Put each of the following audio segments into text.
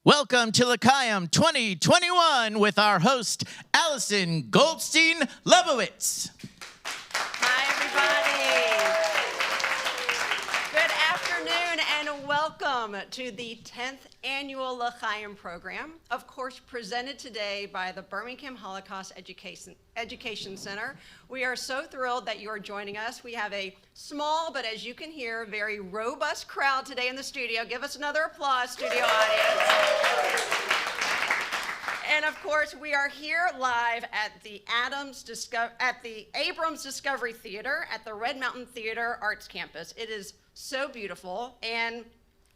Welcome to L'Chaim 2021 with our host, Alison Goldstein Lebovitz. Hi, everybody. Good afternoon and welcome to the 10th annual L'Chaim program, of course, presented today by the Birmingham Holocaust Education Center. We are so thrilled that you are joining us. We have a small, but as you can hear, very robust crowd today in the studio. Give us another applause, studio audience. And of course, we are here live at the Abrams Discovery Theater at the Red Mountain Theater Arts Campus. It is so beautiful, and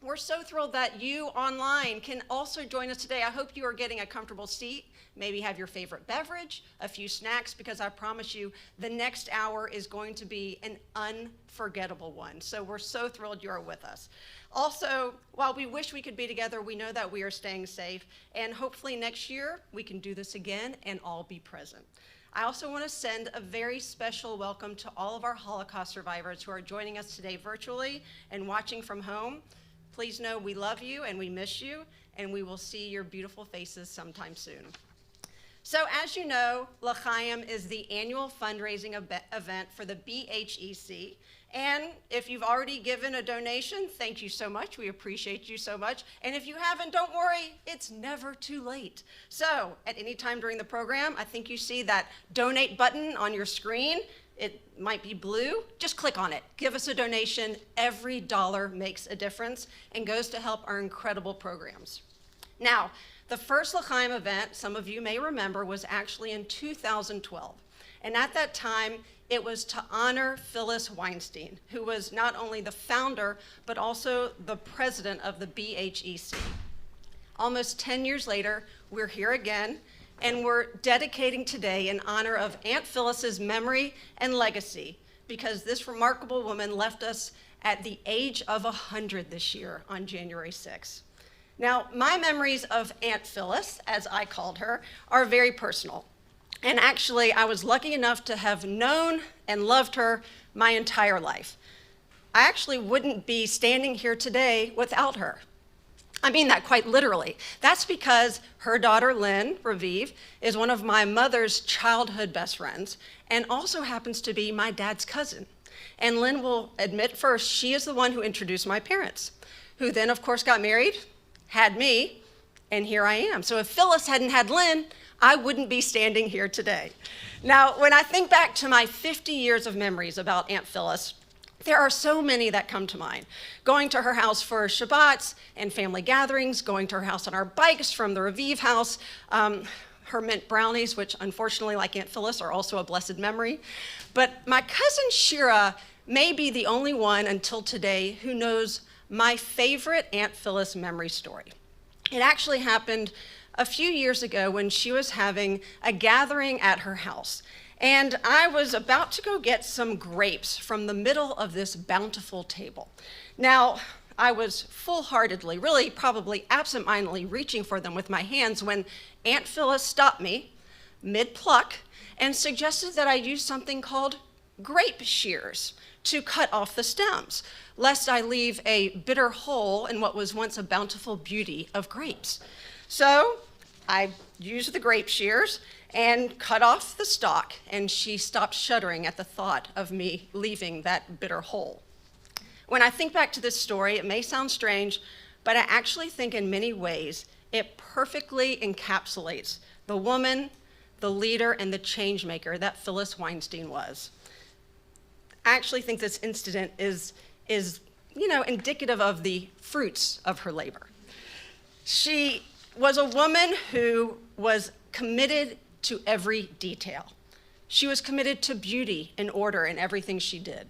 we're so thrilled that you online can also join us today. I hope you are getting a comfortable seat, maybe have your favorite beverage, a few snacks, because I promise you the next hour is going to be an unforgettable one. So we're so thrilled you are with us. Also, while we wish we could be together, we know that we are staying safe, and hopefully next year we can do this again and all be present. I also want to send a very special welcome to all of our Holocaust survivors who are joining us today virtually and watching from home. Please know we love you and we miss you, and we will see your beautiful faces sometime soon. So as you know, L'Chaim is the annual fundraising event for the BHEC. And if you've already given a donation, thank you so much. We appreciate you so much. And if you haven't, don't worry, it's never too late. So at any time during the program, I think you see that donate button on your screen. It might be blue. Just click on it. Give us a donation. Every dollar makes a difference and goes to help our incredible programs. Now, the first L'Chaim event, some of you may remember, was actually in 2012. And at that time, it was to honor Phyllis Weinstein, who was not only the founder, but also the president of the BHEC. Almost 10 years later, we're here again, and we're dedicating today in honor of Aunt Phyllis's memory and legacy, because this remarkable woman left us at the age of 100 this year on January 6th. Now, my memories of Aunt Phyllis, as I called her, are very personal. And actually, I was lucky enough to have known and loved her my entire life. I actually wouldn't be standing here today without her. I mean that quite literally. That's because her daughter, Lynn Raviv, is one of my mother's childhood best friends and also happens to be my dad's cousin. And Lynn will admit first, she is the one who introduced my parents, who then, of course, got married, had me, and here I am. So if Phyllis hadn't had Lynn, I wouldn't be standing here today. Now, when I think back to my 50 years of memories about Aunt Phyllis, there are so many that come to mind. Going to her house for Shabbats and family gatherings, going to her house on our bikes from the Raviv house, her mint brownies, which unfortunately, like Aunt Phyllis, are also a blessed memory. But my cousin Shira may be the only one until today who knows my favorite Aunt Phyllis memory story. It actually happened a few years ago when she was having a gathering at her house. And I was about to go get some grapes from the middle of this bountiful table. Now, I was full-heartedly, really probably absentmindedly reaching for them with my hands when Aunt Phyllis stopped me mid-pluck and suggested that I use something called grape shears to cut off the stems, lest I leave a bitter hole in what was once a bountiful beauty of grapes. So I used the grape shears and cut off the stalk, and she stopped shuddering at the thought of me leaving that bitter hole. When I think back to this story, it may sound strange, but I actually think in many ways it perfectly encapsulates the woman, the leader, and the change maker that Phyllis Weinstein was. I actually think this incident is indicative of the fruits of her labor. She was a woman who was committed to every detail. She was committed to beauty and order in everything she did.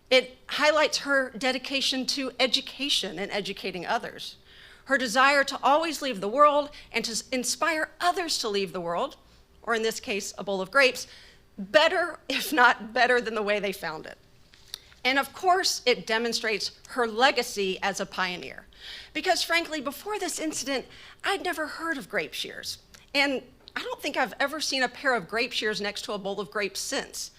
It highlights her dedication to education and educating others, her desire to always leave the world and to inspire others to leave the world, or in this case, a bowl of grapes, better, if not better than the way they found it. And of course, it demonstrates her legacy as a pioneer. Because frankly, before this incident, I'd never heard of grape shears. And I don't think I've ever seen a pair of grape shears next to a bowl of grapes since.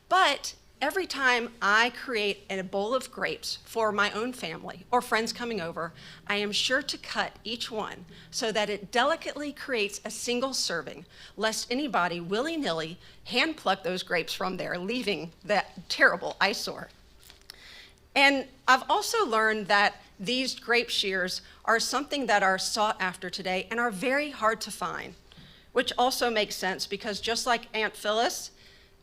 But Every time I create a bowl of grapes for my own family or friends coming over, I am sure to cut each one so that it delicately creates a single serving, lest anybody willy-nilly hand pluck those grapes from there, leaving that terrible eyesore. And I've also learned that these grape shears are something that are sought after today and are very hard to find, which also makes sense because just like Aunt Phyllis,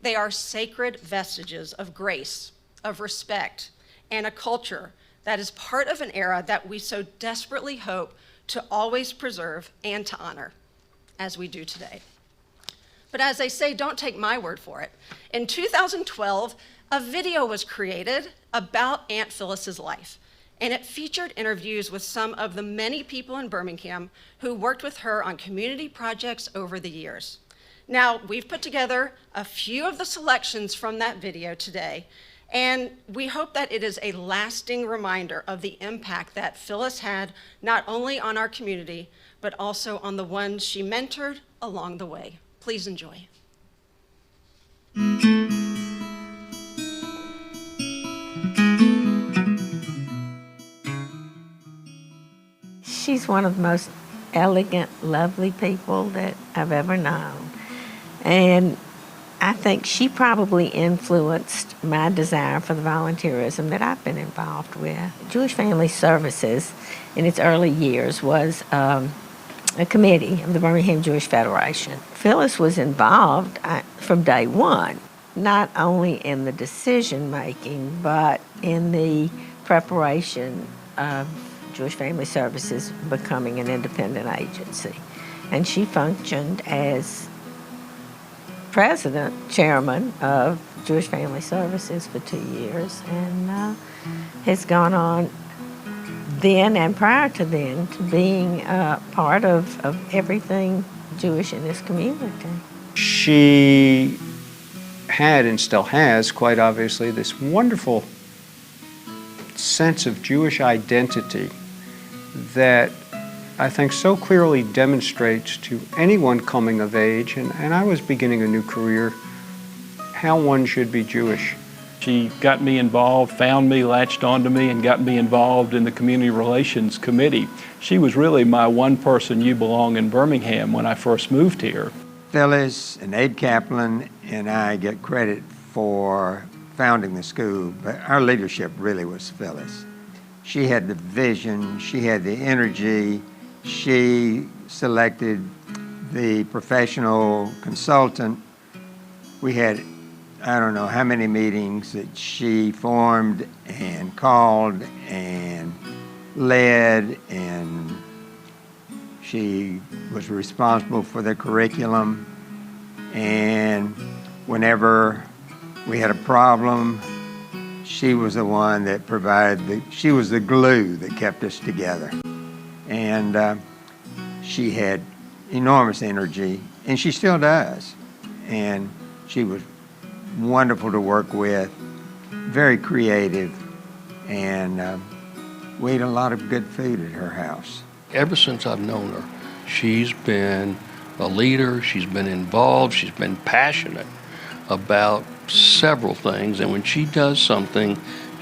they are sacred vestiges of grace, of respect, and a culture that is part of an era that we so desperately hope to always preserve and to honor, as we do today. But as they say, don't take my word for it. In 2012, a video was created about Aunt Phyllis's life, and it featured interviews with some of the many people in Birmingham who worked with her on community projects over the years. Now, we've put together a few of the selections from that video today, and we hope that it is a lasting reminder of the impact that Phyllis had not only on our community, but also on the ones she mentored along the way. Please enjoy. She's one of the most elegant, lovely people that I've ever known. And I think she probably influenced my desire for the volunteerism that I've been involved with. Jewish Family Services in its early years was a committee of the Birmingham Jewish Federation. Phyllis was involved from day one, not only in the decision making, but in the preparation of Jewish Family Services becoming an independent agency. And she functioned as president, chairman of Jewish Family Services for 2 years, and has gone on then and prior to then to being part of everything Jewish in this community. She had and still has, quite obviously, this wonderful sense of Jewish identity that I think so clearly demonstrates to anyone coming of age, and I was beginning a new career, how one should be Jewish. She got me involved, found me, latched onto me, and got me involved in the Community Relations Committee. She was really my one person you belong in Birmingham when I first moved here. Phyllis and Abe Kaplan and I get credit for founding the school, but our leadership really was Phyllis. She had the vision, she had the energy, she selected the professional consultant. We had, I don't know how many meetings that she formed and called and led, and she was responsible for the curriculum. And whenever we had a problem, she was the one that she was the glue that kept us together. And she had enormous energy, and she still does. And she was wonderful to work with, very creative, and we ate a lot of good food at her house. Ever since I've known her, she's been a leader, she's been involved, she's been passionate about several things, and when she does something,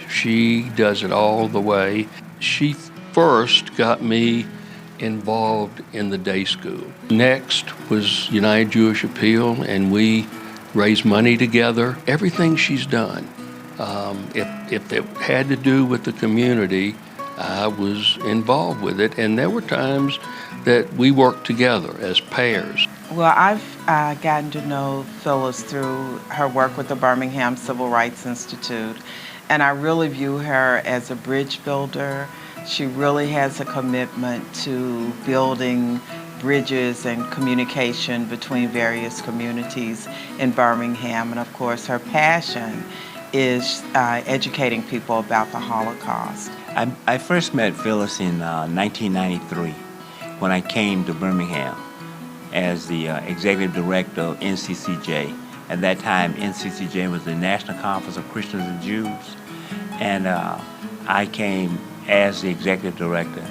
she does it all the way. She first got me involved in the day school. Next was United Jewish Appeal, and we raised money together. Everything she's done, if it had to do with the community, I was involved with it, and there were times that we worked together as pairs. Well, I've gotten to know Phyllis through her work with the Birmingham Civil Rights Institute, and I really view her as a bridge builder. She really has a commitment to building bridges and communication between various communities in Birmingham, and of course her passion is educating people about the Holocaust. I first met Phyllis in 1993 when I came to Birmingham as the executive director of NCCJ. At that time, NCCJ was the National Conference of Christians and Jews, and I came as the executive director,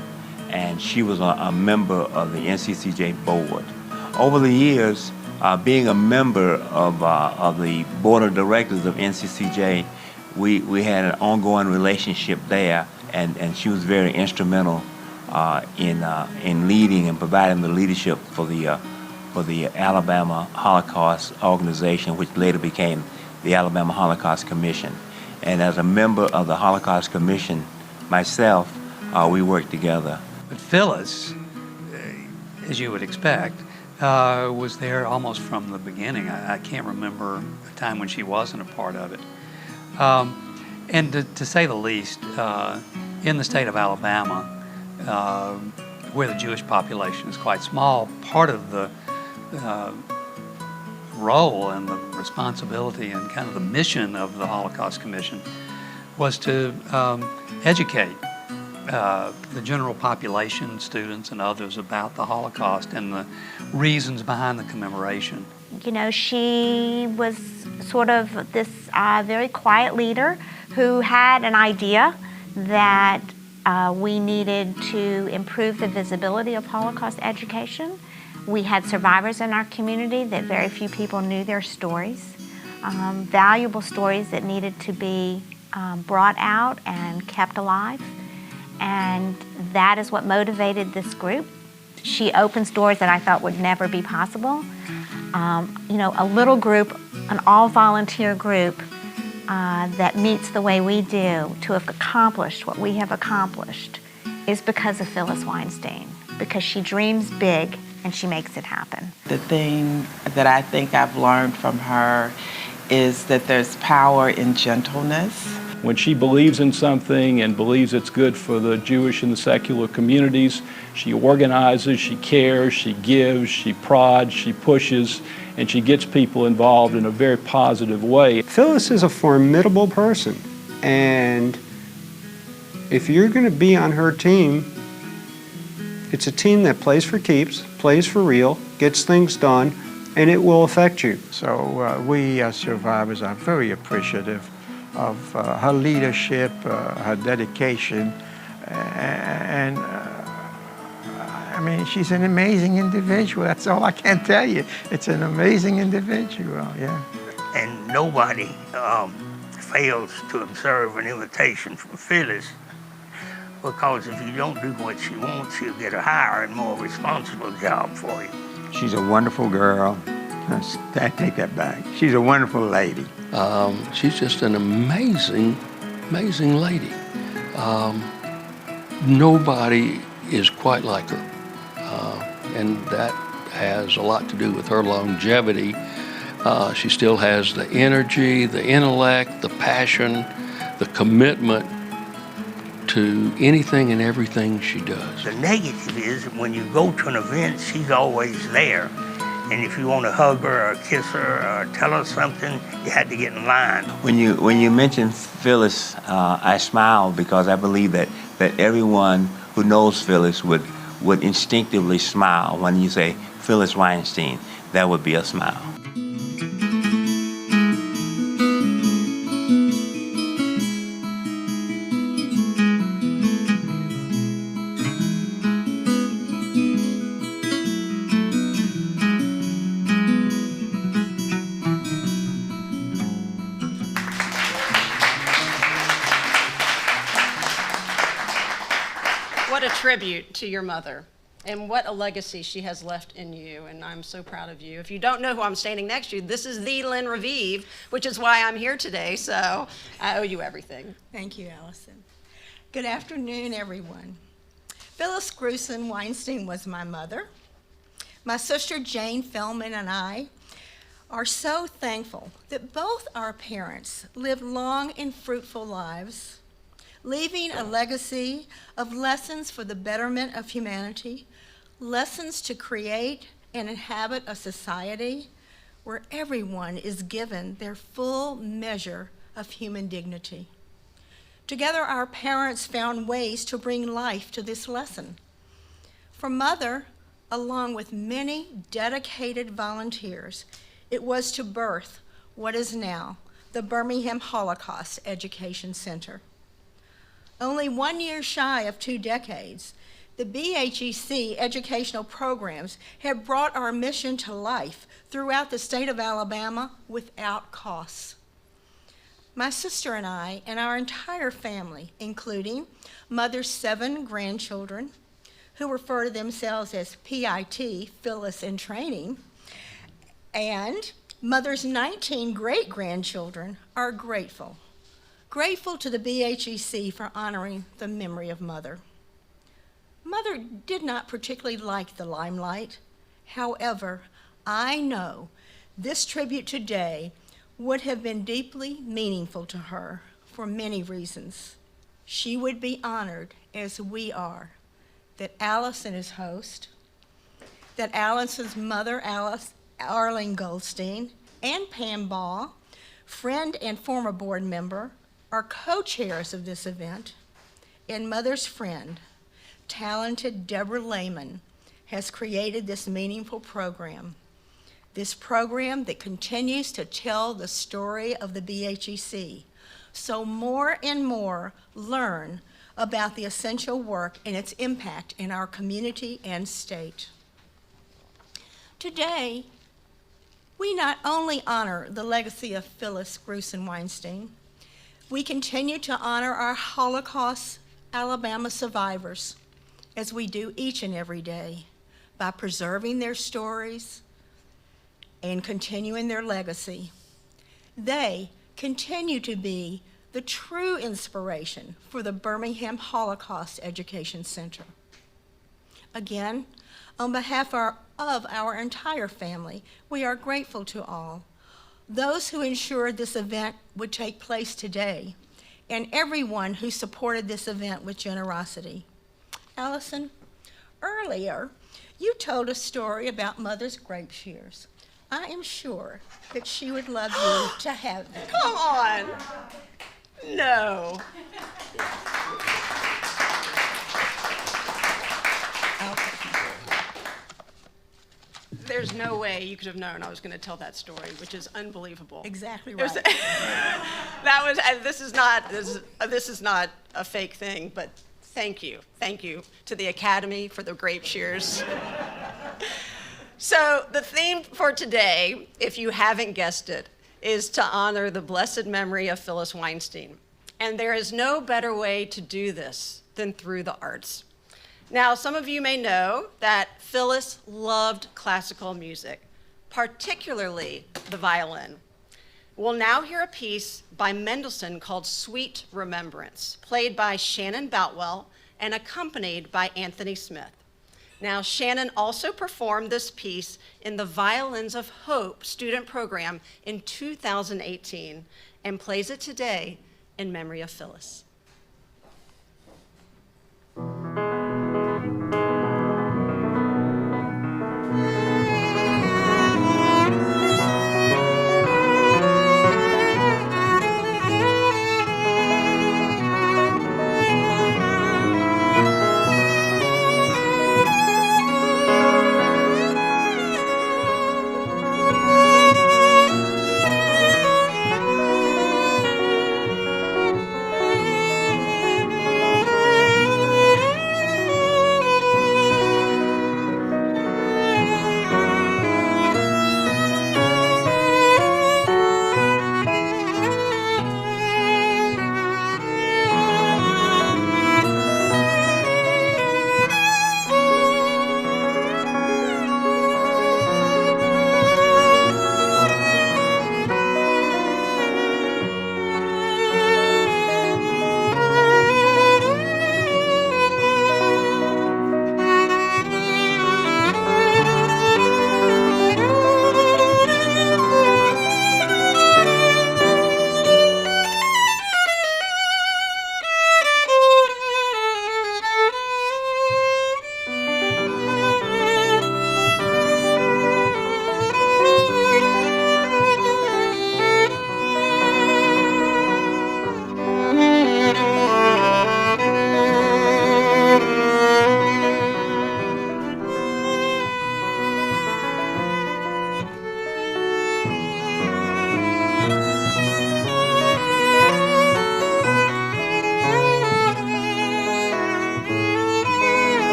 and she was a member of the NCCJ board. Over the years, being a member of the board of directors of NCCJ, we had an ongoing relationship there, and she was very instrumental in leading and providing the leadership for the Alabama Holocaust Organization, which later became the Alabama Holocaust Commission. And as a member of the Holocaust Commission myself, we worked together. But Phyllis, as you would expect, was there almost from the beginning. I can't remember a time when she wasn't a part of it. And to say the least, in the state of Alabama, where the Jewish population is quite small, part of the role and the responsibility and kind of the mission of the Holocaust Commission was to educate the general population, students and others, about the Holocaust and the reasons behind the commemoration. You know, she was sort of this very quiet leader who had an idea that we needed to improve the visibility of Holocaust education. We had survivors in our community that very few people knew their stories, valuable stories that needed to be brought out and kept alive. And that is what motivated this group. She opens doors that I thought would never be possible. You know, a little group, an all-volunteer group that meets the way we do to have accomplished what we have accomplished is because of Phyllis Weinstein, because she dreams big and she makes it happen. The thing that I think I've learned from her is that there's power in gentleness. When she believes in something and believes it's good for the Jewish and the secular communities, she organizes, she cares, she gives, she prods, she pushes, and she gets people involved in a very positive way. Phyllis is a formidable person, and if you're going to be on her team, it's a team that plays for keeps, plays for real, gets things done, and it will affect you. So we as survivors are very appreciative of her leadership, her dedication, and I mean, she's an amazing individual. That's all I can tell you. It's an amazing individual, yeah. And nobody fails to observe an invitation from Phyllis, because if you don't do what she wants, she'll get a higher and more responsible job for you. She's a wonderful girl. I take that back. She's a wonderful lady. She's just an amazing, amazing lady. Nobody is quite like her. And that has a lot to do with her longevity. She still has the energy, the intellect, the passion, the commitment to anything and everything she does. The negative is that when you go to an event, she's always there. And if you want to hug her or kiss her or tell her something, you had to get in line. When you mentioned Phyllis, I smiled because I believe that everyone who knows Phyllis would instinctively smile when you say Phyllis Weinstein. That would be a smile. What a tribute to your mother, and what a legacy she has left in you, and I'm so proud of you. If you don't know who I'm standing next to, this is the Lynn Revive, which is why I'm here today, so I owe you everything. Thank you, Allison. Good afternoon, everyone. Phyllis Grusin Weinstein was my mother. My sister Jane Feldman and I are so thankful that both our parents lived long and fruitful lives, leaving a legacy of lessons for the betterment of humanity, lessons to create and inhabit a society where everyone is given their full measure of human dignity. Together, our parents found ways to bring life to this lesson. For Mother, along with many dedicated volunteers, it was to birth what is now the Birmingham Holocaust Education Center. Only 1 year shy of 2 decades, The BHEC educational programs have brought our mission to life throughout the state of Alabama without costs. My sister and I and our entire family, including Mother's 7 grandchildren, who refer to themselves as PIT, Phyllis in Training, and Mother's 19 great-grandchildren, are grateful. Grateful to the BHEC for honoring the memory of Mother. Mother did not particularly like the limelight. However, I know this tribute today would have been deeply meaningful to her for many reasons. She would be honored, as we are, that Alison is host, that Alison's mother, Alison Goldstein, and Pam Ball, friend and former board member, are co-chairs of this event, and Mother's friend, talented Deborah Lehman, has created this meaningful program. This program that continues to tell the story of the BHEC, so more and more learn about the essential work and its impact in our community and state. Today, we not only honor the legacy of Phyllis Weinstein, we continue to honor our Holocaust Alabama survivors, as we do each and every day, by preserving their stories and continuing their legacy. They continue to be the true inspiration for the Birmingham Holocaust Education Center. Again, on behalf of our entire family, we are grateful to all, those who ensured this event would take place today, and everyone who supported this event with generosity. Alison, earlier, you told a story about Mother's grape shears. I am sure that she would love you to have them. Come on. No. There's no way you could have known I was going to tell that story, which is unbelievable. Exactly right. This is not a fake thing, but thank you to the Academy for the grape shears. So the theme for today, if you haven't guessed it, is to honor the blessed memory of Phyllis Weinstein. And there is no better way to do this than through the arts. Now, some of you may know that Phyllis loved classical music, particularly the violin. We'll now hear a piece by Mendelssohn called Sweet Remembrance, played by Shannon Boutwell and accompanied by Anthony Smith. Now, Shannon also performed this piece in the Violins of Hope student program in 2018 and plays it today in memory of Phyllis.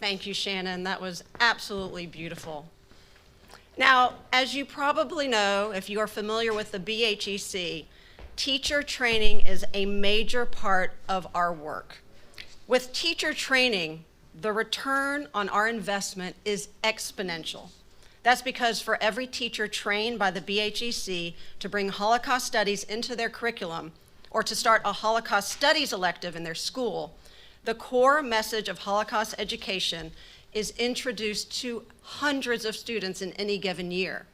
Thank you, Shannon. That was absolutely beautiful. Now, as you probably know, if you are familiar with the BHEC, teacher training is a major part of our work. With teacher training, the return on our investment is exponential. That's because for every teacher trained by the BHEC to bring Holocaust studies into their curriculum or to start a Holocaust studies elective in their school, the core message of Holocaust education is introduced to hundreds of students in any given year.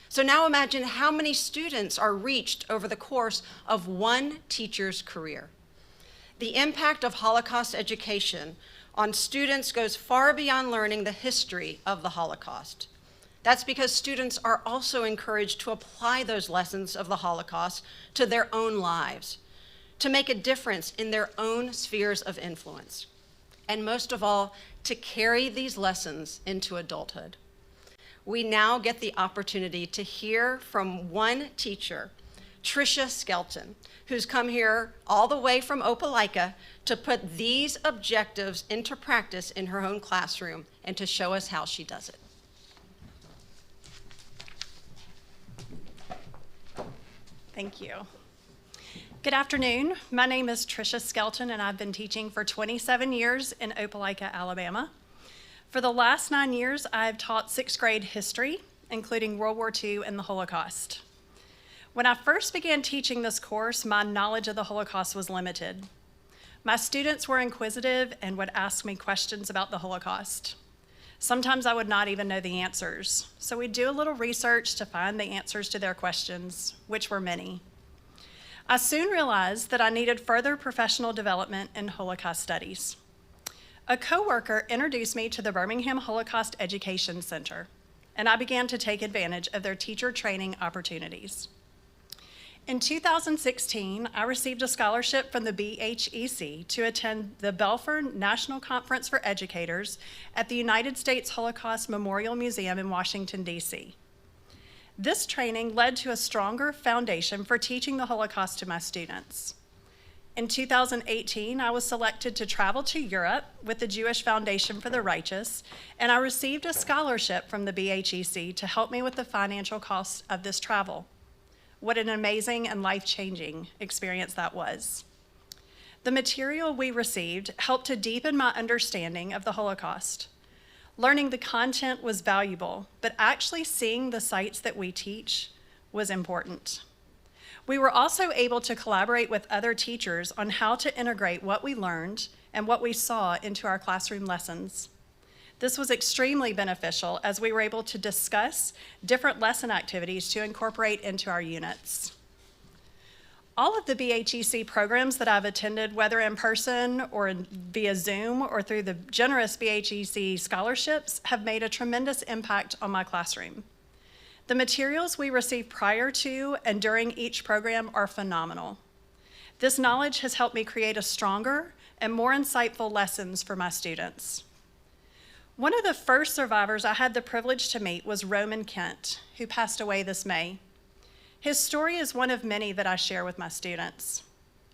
So now imagine how many students are reached over the course of one teacher's career. The impact of Holocaust education on students goes far beyond learning the history of the Holocaust. That's because students are also encouraged to apply those lessons of the Holocaust to their own lives, to make a difference in their own spheres of influence, and most of all, to carry these lessons into adulthood. We now get the opportunity to hear from one teacher, Tricia Skelton, who's come here all the way from Opelika to put these objectives into practice in her own classroom and to show us how she does it. Thank you. Good afternoon. My name is Tricia Skelton, and I've been teaching for 27 years in Opelika, Alabama. For the last 9 years, I've taught 6th grade history, including World War II and the Holocaust. When I first began teaching this course, my knowledge of the Holocaust was limited. My students were inquisitive and would ask me questions about the Holocaust. Sometimes I would not even know the answers, so we'd do a little research to find the answers to their questions, which were many. I soon realized that I needed further professional development in Holocaust studies. A coworker introduced me to the Birmingham Holocaust Education Center, and I began to take advantage of their teacher training opportunities. In 2016, I received a scholarship from the BHEC to attend the Belfer National Conference for Educators at the United States Holocaust Memorial Museum in Washington, D.C. This training led to a stronger foundation for teaching the Holocaust to my students. In 2018, I was selected to travel to Europe with the Jewish Foundation for the Righteous, and I received a scholarship from the BHEC to help me with the financial costs of this travel. What an amazing and life-changing experience that was. The material we received helped to deepen my understanding of the Holocaust. Learning the content was valuable, but actually seeing the sites that we teach was important. We were also able to collaborate with other teachers on how to integrate what we learned and what we saw into our classroom lessons. This was extremely beneficial as we were able to discuss different lesson activities to incorporate into our units. All of the BHEC programs that I've attended, whether in person or via Zoom or through the generous BHEC scholarships, have made a tremendous impact on my classroom. The materials we receive prior to and during each program are phenomenal. This knowledge has helped me create a stronger and more insightful lessons for my students. One of the first survivors I had the privilege to meet was Roman Kent, who passed away this May. His story is one of many that I share with my students.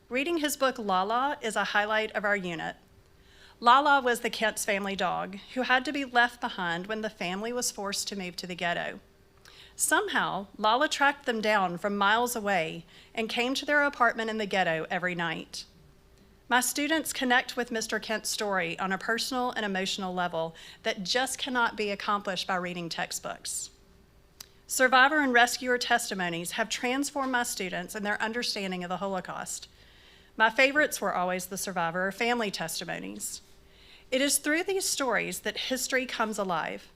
Reading his book, Lala, is a highlight of our unit. Lala was the Kent's family dog who had to be left behind when the family was forced to move to the ghetto. Somehow, Lala tracked them down from miles away and came to their apartment in the ghetto every night. My students connect with Mr. Kent's story on a personal and emotional level that just cannot be accomplished by reading textbooks. Survivor and rescuer testimonies have transformed my students and their understanding of the Holocaust. My favorites were always the survivor or family testimonies. It is through these stories that history comes alive.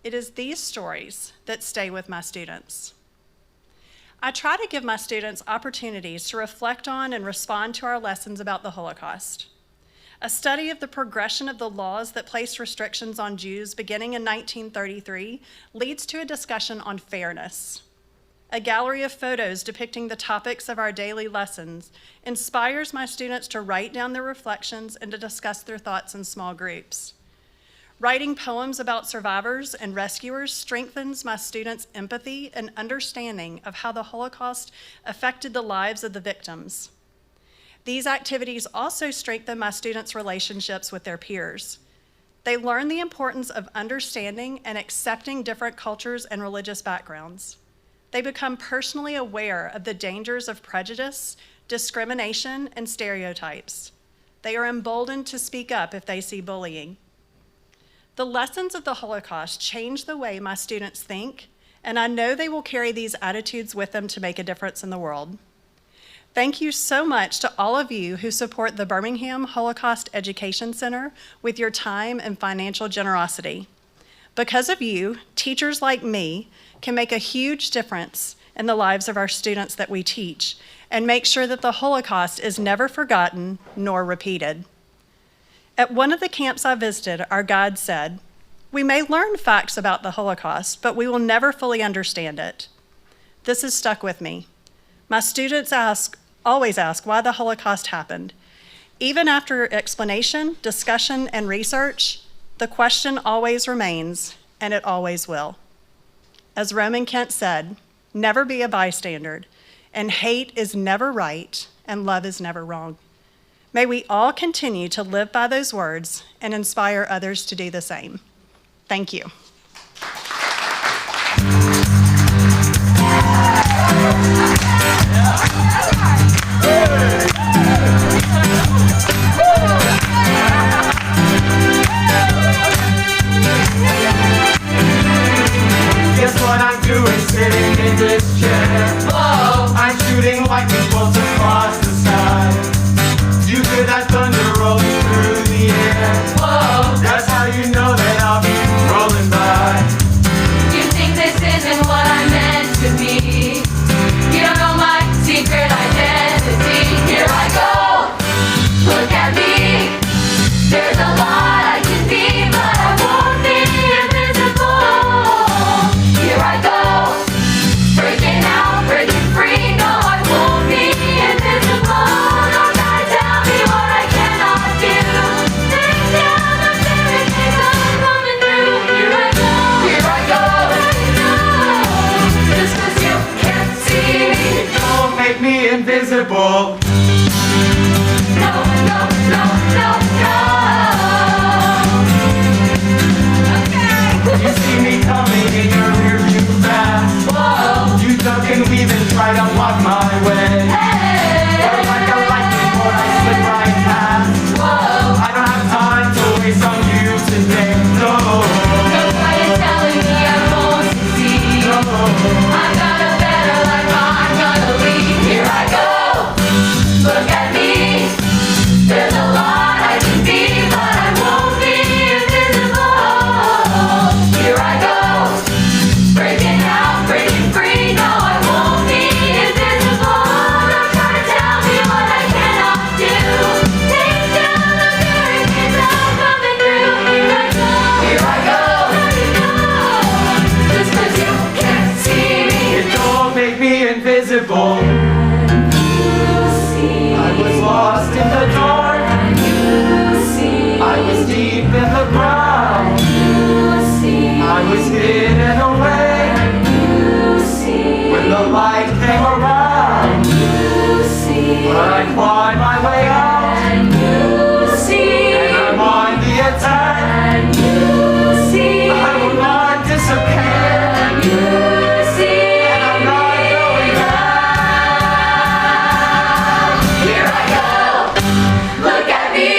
It is these stories that stay with my students. I try to give my students opportunities to reflect on and respond to our lessons about the Holocaust. A study of the progression of the laws that placed restrictions on Jews beginning in 1933 leads to a discussion on fairness. A gallery of photos depicting the topics of our daily lessons inspires my students to write down their reflections and to discuss their thoughts in small groups. Writing poems about survivors and rescuers strengthens my students' empathy and understanding of how the Holocaust affected the lives of the victims. These activities also strengthen my students' relationships with their peers. They learn the importance of understanding and accepting different cultures and religious backgrounds. They become personally aware of the dangers of prejudice, discrimination, and stereotypes. They are emboldened to speak up if they see bullying. The lessons of the Holocaust change the way my students think, and I know they will carry these attitudes with them to make a difference in the world. Thank you so much to all of you who support the Birmingham Holocaust Education Center with your time and financial generosity. Because of you, teachers like me can make a huge difference in the lives of our students that we teach and make sure that the Holocaust is never forgotten nor repeated. At one of the camps I visited, our guide said, "We may learn facts about the Holocaust, but we will never fully understand it." This has stuck with me. My students always ask why the Holocaust happened. Even after explanation, discussion, and research, the question always remains, and it always will. As Roman Kent said, never be a bystander, and hate is never right, and love is never wrong. May we all continue to live by those words and inspire others to do the same. Thank you. Guess what I'm doing sitting in this chair? Whoa. I'm shooting lightning bolts across the sky. You hear that thunder rolling through the air? Whoa. That's how you know that I'll be rolling by. You think this isn't what I'm meant to be? You don't know my secret identity. Here I go, look at me. There's a lot I can be, but I won't be invisible. Here I go, breaking out, breaking free. No, I won't be invisible. Don't try to tell me what I cannot do. Take down the barricades I'm coming through. Here I go, just 'cause you can't see me. Don't make me invisible. No, no, no, no, no. You see me coming in your rear view fast. Whoa. You duck and weave and try to block my way. Hey. But like a lightning bolt, I slip right past. Whoa. I don't have time to waste on you today. No. Nobody's telling me I won't succeed. No. I've got a better life I'm gonna lead. Here I go, look at me. There's a lot I can be, but I won't be invisible. Here I go, breaking out, breaking free. No, I won't be invisible. Don't try to tell me what I cannot do. Take down the barricades I'm coming through. Here I go, just 'cause you can't see me. It don't make me invisible. I was lost in the dark. I was deep in the ground. I was hidden away. When the light came around, but I clawed my way out. And I'm on the attack. I will not disappear. And I'm not going back. Here I go, look at me.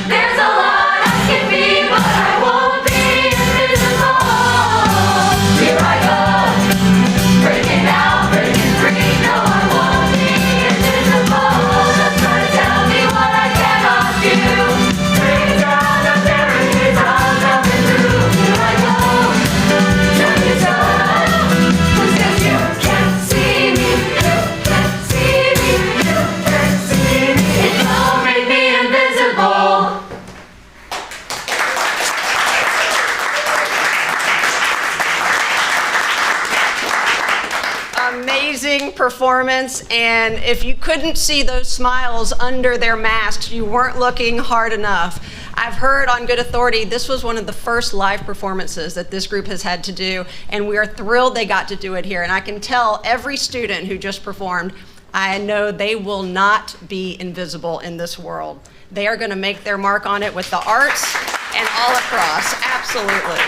There's a lot I can be, but I won't be invisible. Here I go, breaking out, breaking free. No, I won't be invisible. Just try to tell me what I cannot do. Take down the barricades I'm coming through. Here I go, turn it on, 'cause you can't see me. You can't see me. You can't see me. It don't make me invisible. Amazing performance, and if you couldn't see those smiles under their masks, you weren't looking hard enough. I've heard on good authority this was one of the first live performances that this group has had to do, and we are thrilled they got to do it here. And I can tell every student who just performed, I know they will not be invisible in this world. They are going to make their mark on it with the arts, and all across, absolutely.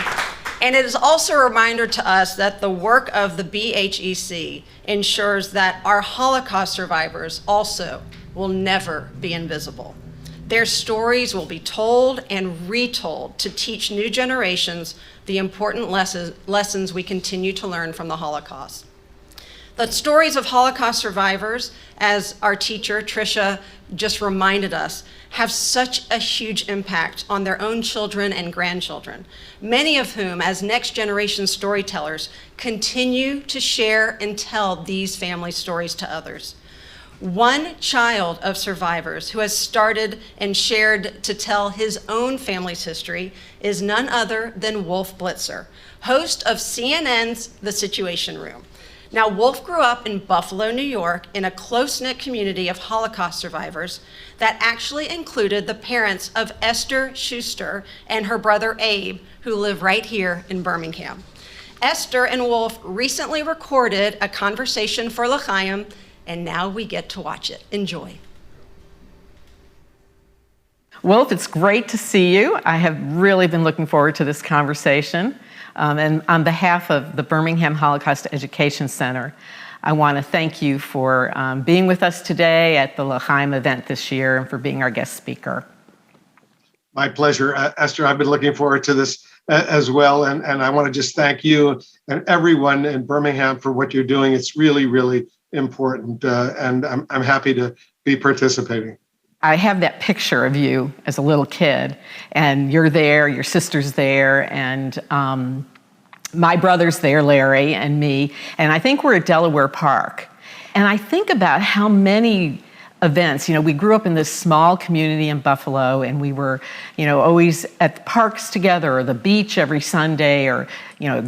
And it is also a reminder to us that the work of the BHEC ensures that our Holocaust survivors also will never be invisible. Their stories will be told and retold to teach new generations the important lessons we continue to learn from the Holocaust. The stories of Holocaust survivors, as our teacher, Tricia, just reminded us, have such a huge impact on their own children and grandchildren, many of whom, as next generation storytellers, continue to share and tell these family stories to others. One child of survivors who has started and shared to tell his own family's history is none other than Wolf Blitzer, host of CNN's The Situation Room. Now, Wolf grew up in Buffalo, New York, in a close-knit community of Holocaust survivors that actually included the parents of Esther Schuster and her brother Abe, who live right here in Birmingham. Esther and Wolf recently recorded a conversation for L'Chaim, and now we get to watch it. Enjoy. Wolf, it's great to see you. I have really been looking forward to this conversation. And on behalf of the Birmingham Holocaust Education Center, I want to thank you for being with us today at the L'Chaim event this year and for being our guest speaker. My pleasure, Esther. I've been looking forward to this as well. And I want to just thank you and everyone in Birmingham for what you're doing. It's really, really important. And I'm happy to be participating. I have that picture of you as a little kid, and you're there, your sister's there, and my brother's there, Larry, and me, and I think we're at Delaware Park. And I think about how many events, we grew up in this small community in Buffalo, and we were, always at the parks together, or the beach every Sunday, or,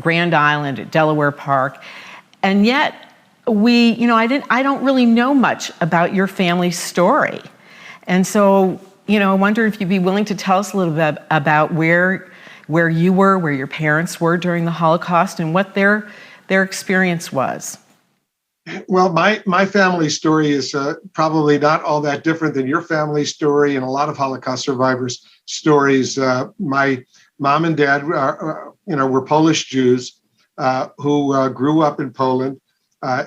Grand Island at Delaware Park. And yet, I don't really know much about your family's story. And so, I wonder if you'd be willing to tell us a little bit about where you were, where your parents were during the Holocaust, and what their experience was. Well, my family story is probably not all that different than your family story and a lot of Holocaust survivors' stories. My mom and dad, were Polish Jews who grew up in Poland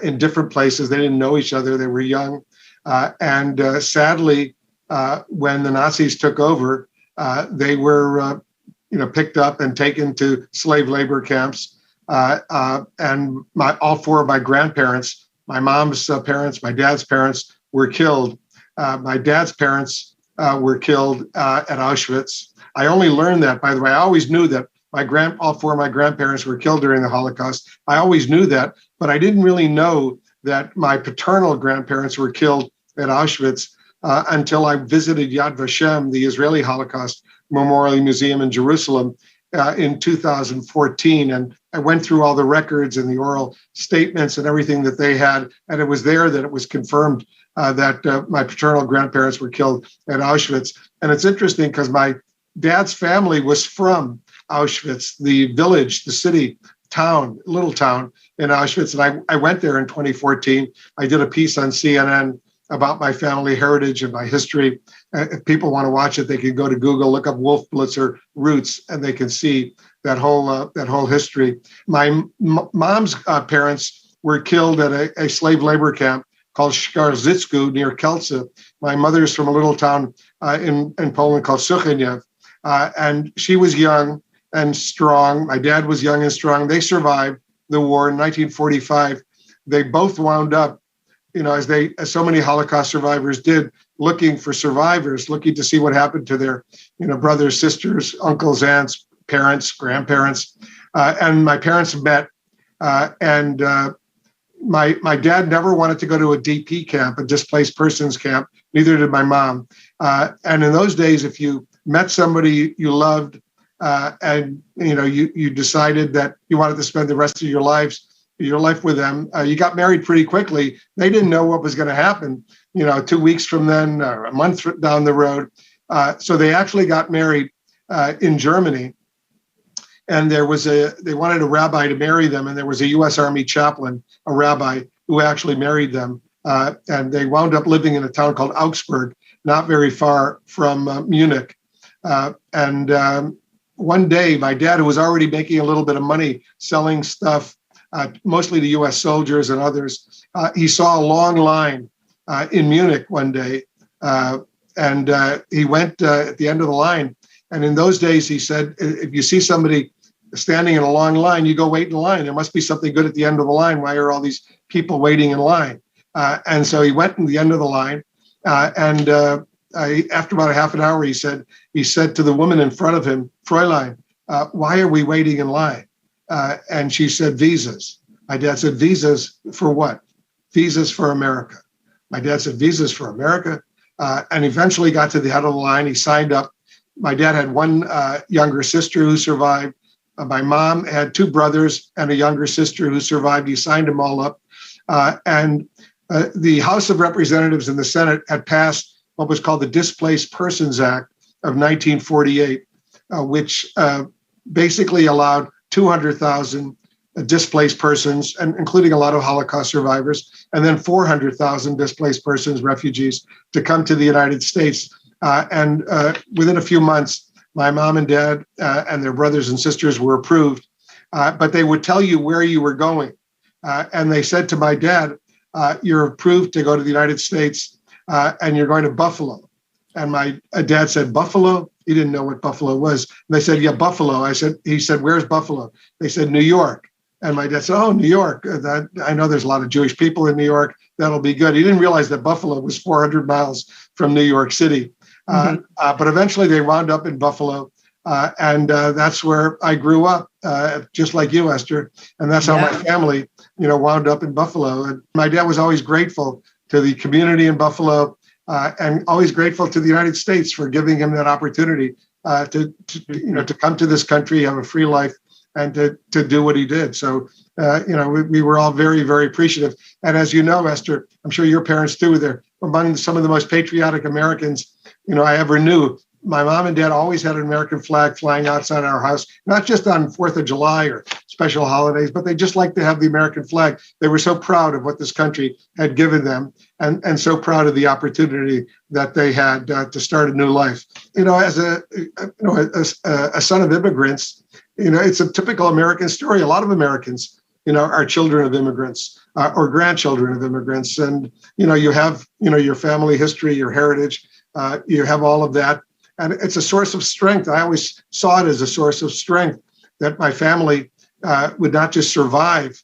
in different places. They didn't know each other. They were young. And sadly, when the Nazis took over, they were, picked up and taken to slave labor camps. And all four of my grandparents, my mom's parents, my dad's parents, were killed. My dad's parents were killed at Auschwitz. I only learned that, by the way. I always knew that all four of my grandparents were killed during the Holocaust. I always knew that, but I didn't really know that my paternal grandparents were killed at Auschwitz until I visited Yad Vashem, the Israeli Holocaust Memorial Museum in Jerusalem, in 2014. And I went through all the records and the oral statements and everything that they had. And it was there that it was confirmed that my paternal grandparents were killed at Auschwitz. And it's interesting because my dad's family was from Auschwitz, the village, the city, town, little town in Auschwitz. And I went there in 2014. I did a piece on CNN about my family heritage and my history. If people want to watch it, they can go to Google, look up Wolf Blitzer Roots, and they can see that whole history. My mom's parents were killed at a slave labor camp called Szkarzycku near Kielce. My mother's from a little town in Poland called Sucheniew. And she was young and strong. My dad was young and strong. They survived the war in 1945. They both wound up, as so many Holocaust survivors did, looking for survivors, looking to see what happened to their, brothers, sisters, uncles, aunts, parents, grandparents. And my parents met, and my dad never wanted to go to a DP camp, a displaced persons camp. Neither did my mom. And in those days, if you met somebody you loved, and you decided that you wanted to spend the rest of your life with them, you got married pretty quickly. They didn't know what was going to happen, 2 weeks from then, or a month down the road. So they actually got married in Germany. And they wanted a rabbi to marry them. And there was a U.S. Army chaplain, a rabbi, who actually married them. And they wound up living in a town called Augsburg, not very far from Munich. And one day, my dad, who was already making a little bit of money selling stuff, mostly to U.S. soldiers and others, he saw a long line in Munich one day, and he went at the end of the line. And in those days, he said, if you see somebody standing in a long line, you go wait in line. There must be something good at the end of the line. Why are all these people waiting in line? And so he went to the end of the line, and after about a half an hour, he said to the woman in front of him, Fräulein, why are we waiting in line? And she said, visas. My dad said, visas for what? Visas for America. My dad said, visas for America. And eventually got to the head of the line. He signed up. My dad had one younger sister who survived. My mom had two brothers and a younger sister who survived. He signed them all up. And the House of Representatives and the Senate had passed what was called the Displaced Persons Act of 1948, which basically allowed 200,000 displaced persons, and including a lot of Holocaust survivors, and then 400,000 displaced persons, refugees, to come to the United States. And within a few months, my mom and dad and their brothers and sisters were approved, but they would tell you where you were going. And they said to my dad, you're approved to go to the United States, and you're going to Buffalo. And my dad said, Buffalo? He didn't know what Buffalo was. And they said, yeah, Buffalo. He said, where's Buffalo? They said, New York. And my dad said, oh, New York. I know there's a lot of Jewish people in New York. That'll be good. He didn't realize that Buffalo was 400 miles from New York City. But eventually they wound up in Buffalo. And that's where I grew up, just like you, Esther. And that's how my family, wound up in Buffalo. And my dad was always grateful to the community in Buffalo, and always grateful to the United States for giving him that opportunity to come to this country, have a free life, and to do what he did. So, we were all very, very appreciative. And as you know, Esther, I'm sure your parents too, they're among some of the most patriotic Americans, I ever knew. My mom and dad always had an American flag flying outside our house, not just on 4th of July or special holidays, but they just liked to have the American flag. They were so proud of what this country had given them, and so proud of the opportunity that they had to start a new life. As a son of immigrants, it's a typical American story. A lot of Americans, are children of immigrants or grandchildren of immigrants. And, you have, your family history, your heritage, you have all of that. And it's a source of strength. I always saw it as a source of strength that my family would not just survive,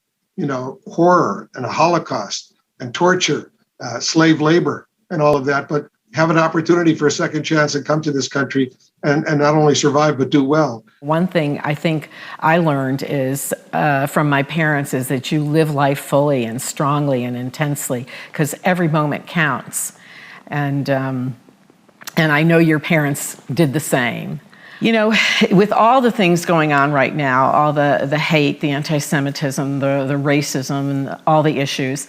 horror and a Holocaust and torture, slave labor and all of that, but have an opportunity for a second chance and come to this country and not only survive, but do well. One thing I think I learned is from my parents is that you live life fully and strongly and intensely, because every moment counts. And I know your parents did the same. With all the things going on right now, all the hate, the anti-Semitism, the racism, and all the issues,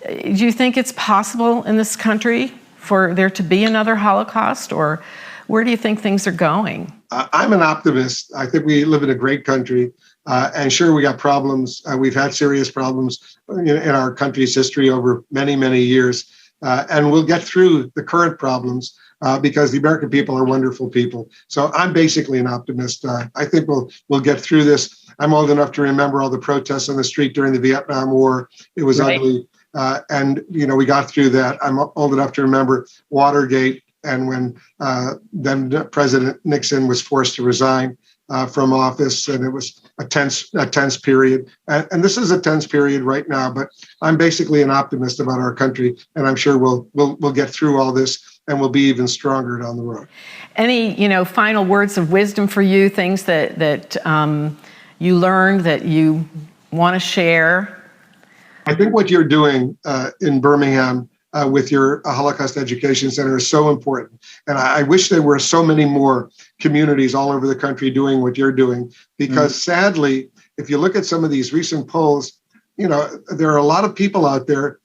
do you think it's possible in this country for there to be another Holocaust, or where do you think things are going? I'm an optimist. I think we live in a great country. And sure, we got problems. We've had serious problems in our country's history over many, many years. And we'll get through the current problems because the American people are wonderful people. So I'm basically an optimist. I think we'll get through this. I'm old enough to remember all the protests on the street during the Vietnam War. It was ugly. And, we got through that. I'm old enough to remember Watergate, and when then President Nixon was forced to resign from office, and it was a tense period. And this is a tense period right now, but I'm basically an optimist about our country, and I'm sure we'll get through all this, and we'll be even stronger down the road. Any, final words of wisdom for you, things that you learned that you want to share? I think what you're doing in Birmingham with your Holocaust Education Center is so important. And I wish there were so many more communities all over the country doing what you're doing, because sadly, if you look at some of these recent polls, there are a lot of people out there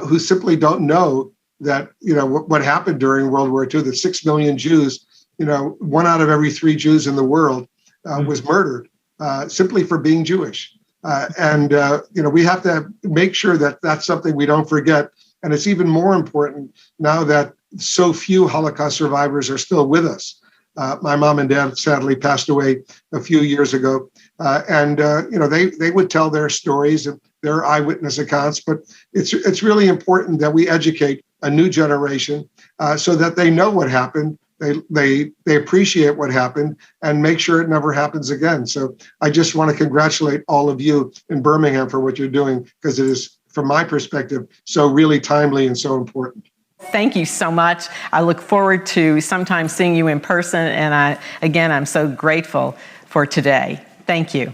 who simply don't know that, what happened during World War II, that 6 million Jews, 1 out of every 3 Jews in the world was murdered simply for being Jewish. And we have to make sure that that's something we don't forget. And it's even more important now that so few Holocaust survivors are still with us. My mom and dad sadly passed away a few years ago. They would tell their stories and their eyewitness accounts, but it's really important that we educate a new generation so that they know what happened. They appreciate what happened and make sure it never happens again. So I just want to congratulate all of you in Birmingham for what you're doing, because it is, from my perspective, so really timely and so important. Thank you so much. I look forward to sometime seeing you in person, and I'm so grateful for today. Thank you.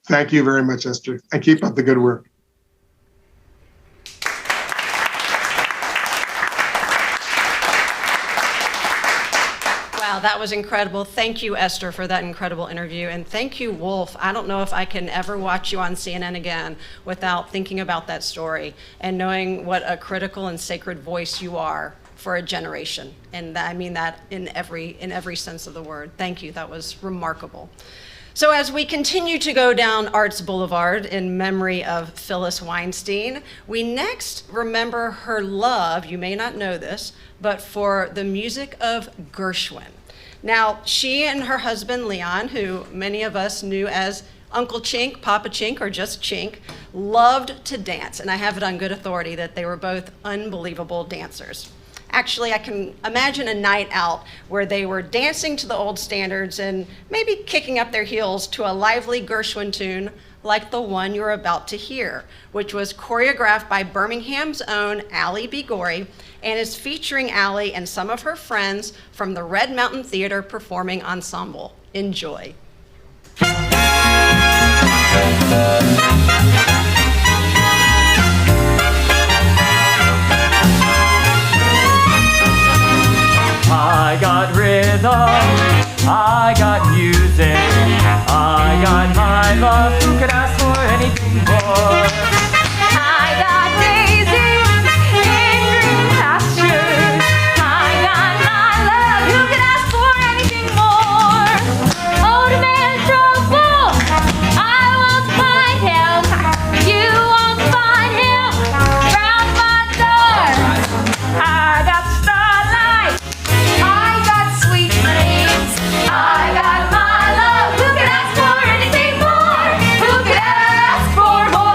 Thank you very much, Esther, and keep up the good work. Wow, that was incredible. Thank you, Esther, for that incredible interview. And thank you, Wolf. I don't know if I can ever watch you on CNN again without thinking about that story and knowing what a critical and sacred voice you are for a generation. And I mean that in every sense of the word. Thank you. That was remarkable. So as we continue to go down Arts Boulevard in memory of Phyllis Weinstein, we next remember her love, you may not know this, but for the music of Gershwin. Now, she and her husband, Leon, who many of us knew as Uncle Chink, Papa Chink, or just Chink, loved to dance. And I have it on good authority that they were both unbelievable dancers. Actually, I can imagine a night out where they were dancing to the old standards and maybe kicking up their heels to a lively Gershwin tune like the one you're about to hear, which was choreographed by Birmingham's own Allie B. Gorey and is featuring Allie and some of her friends from the Red Mountain Performing Ensemble. Enjoy. I got rhythm, I got music, I got my love, who could ask for anything more? I got daisies in green pastures. I got my love, who could ask for anything more? Old man trouble, I won't find him. You won't find him round my door. I got starlight, I got sweet dreams, I got my love, who could ask for anything more? Who could ask for more?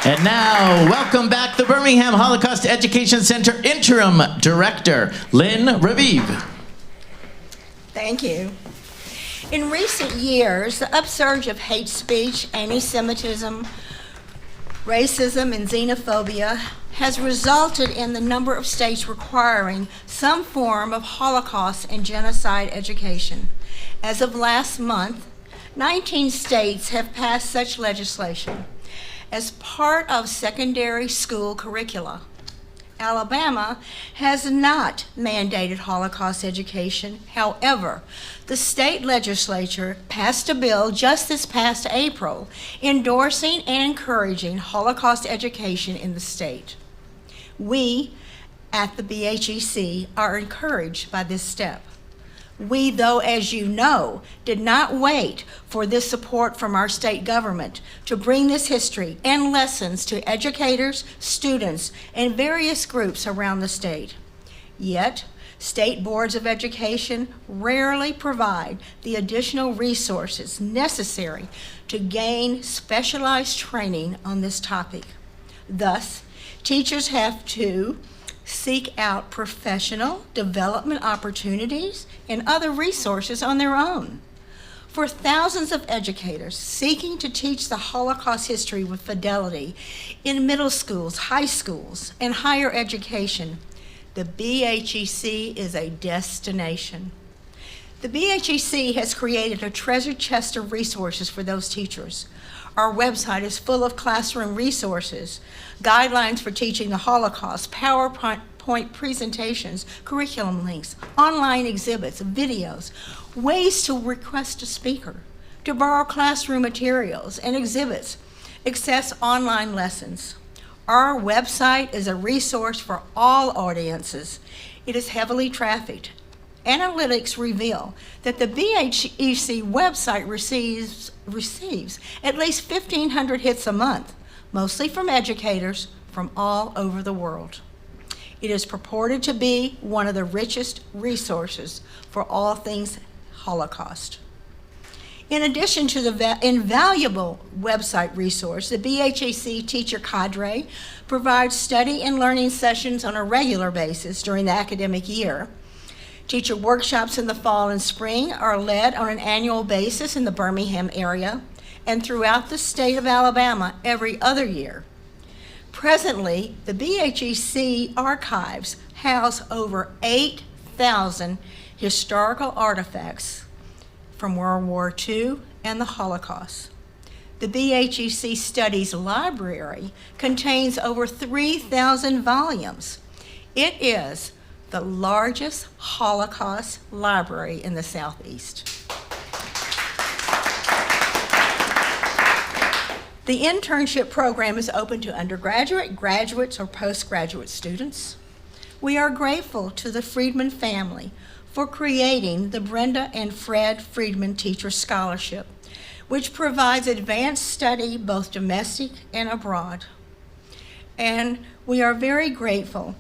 And now, welcome back the Birmingham Holocaust Education Center Interim Director, Lynn Raviv. Thank you. In recent years, the upsurge of hate speech, anti-Semitism, racism, and xenophobia has resulted in the number of states requiring some form of Holocaust and genocide education. As of last month, 19 states have passed such legislation as part of secondary school curricula. Alabama has not mandated Holocaust education. However, the state legislature passed a bill just this past April endorsing and encouraging Holocaust education in the state. We at the BHEC are encouraged by this step. We, though, as you know, did not wait for this support from our state government to bring this history and lessons to educators, students, and various groups around the state. Yet, state boards of education rarely provide the additional resources necessary to gain specialized training on this topic. Thus, teachers have to seek out professional development opportunities and other resources on their own. For thousands of educators seeking to teach the Holocaust history with fidelity in middle schools, high schools, and higher education, the BHEC is a destination. The BHEC has created a treasure chest of resources for those teachers. Our website is full of classroom resources, guidelines for teaching the Holocaust, PowerPoint presentations, curriculum links, online exhibits, videos, ways to request a speaker, to borrow classroom materials and exhibits, access online lessons. Our website is a resource for all audiences. It is heavily trafficked. Analytics reveal that the BHEC website receives at least 1,500 hits a month, mostly from educators from all over the world. It is purported to be one of the richest resources for all things Holocaust. In addition to the invaluable website resource, the BHEC teacher cadre provides study and learning sessions on a regular basis during the academic year. Teacher workshops in the fall and spring are led on an annual basis in the Birmingham area and throughout the state of Alabama every other year. Presently, the BHEC archives house over 8,000 historical artifacts from World War II and the Holocaust. The BHEC Studies Library contains over 3,000 volumes. It is the largest Holocaust library in the Southeast. The internship program is open to undergraduate, graduates, or postgraduate students. We are grateful to the Friedman family for creating the Brenda and Fred Friedman Teacher Scholarship, which provides advanced study both domestic and abroad. And we are very grateful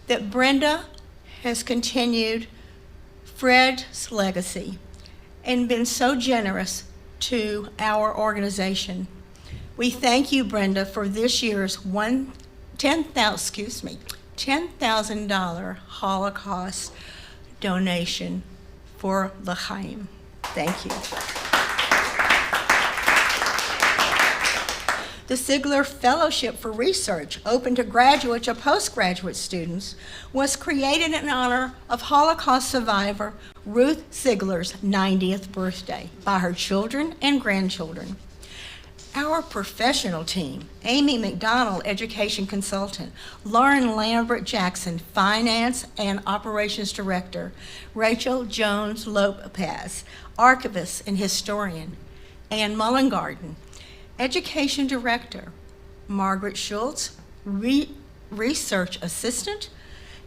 that Brenda has continued Fred's legacy and been so generous to our organization. We thank you, Brenda, for this year's $10,000 Holocaust donation for L'Chaim. Thank you. The Sigler Fellowship for Research, open to graduate or postgraduate students, was created in honor of Holocaust survivor Ruth Sigler's 90th birthday by her children and grandchildren. Our professional team, Amy McDonald, Education Consultant, Lauren Lambert-Jackson, Finance and Operations Director, Rachel Jones-Lopez, Archivist and Historian, Ann Mullengarden, Education Director, Margaret Schultz, Research Assistant,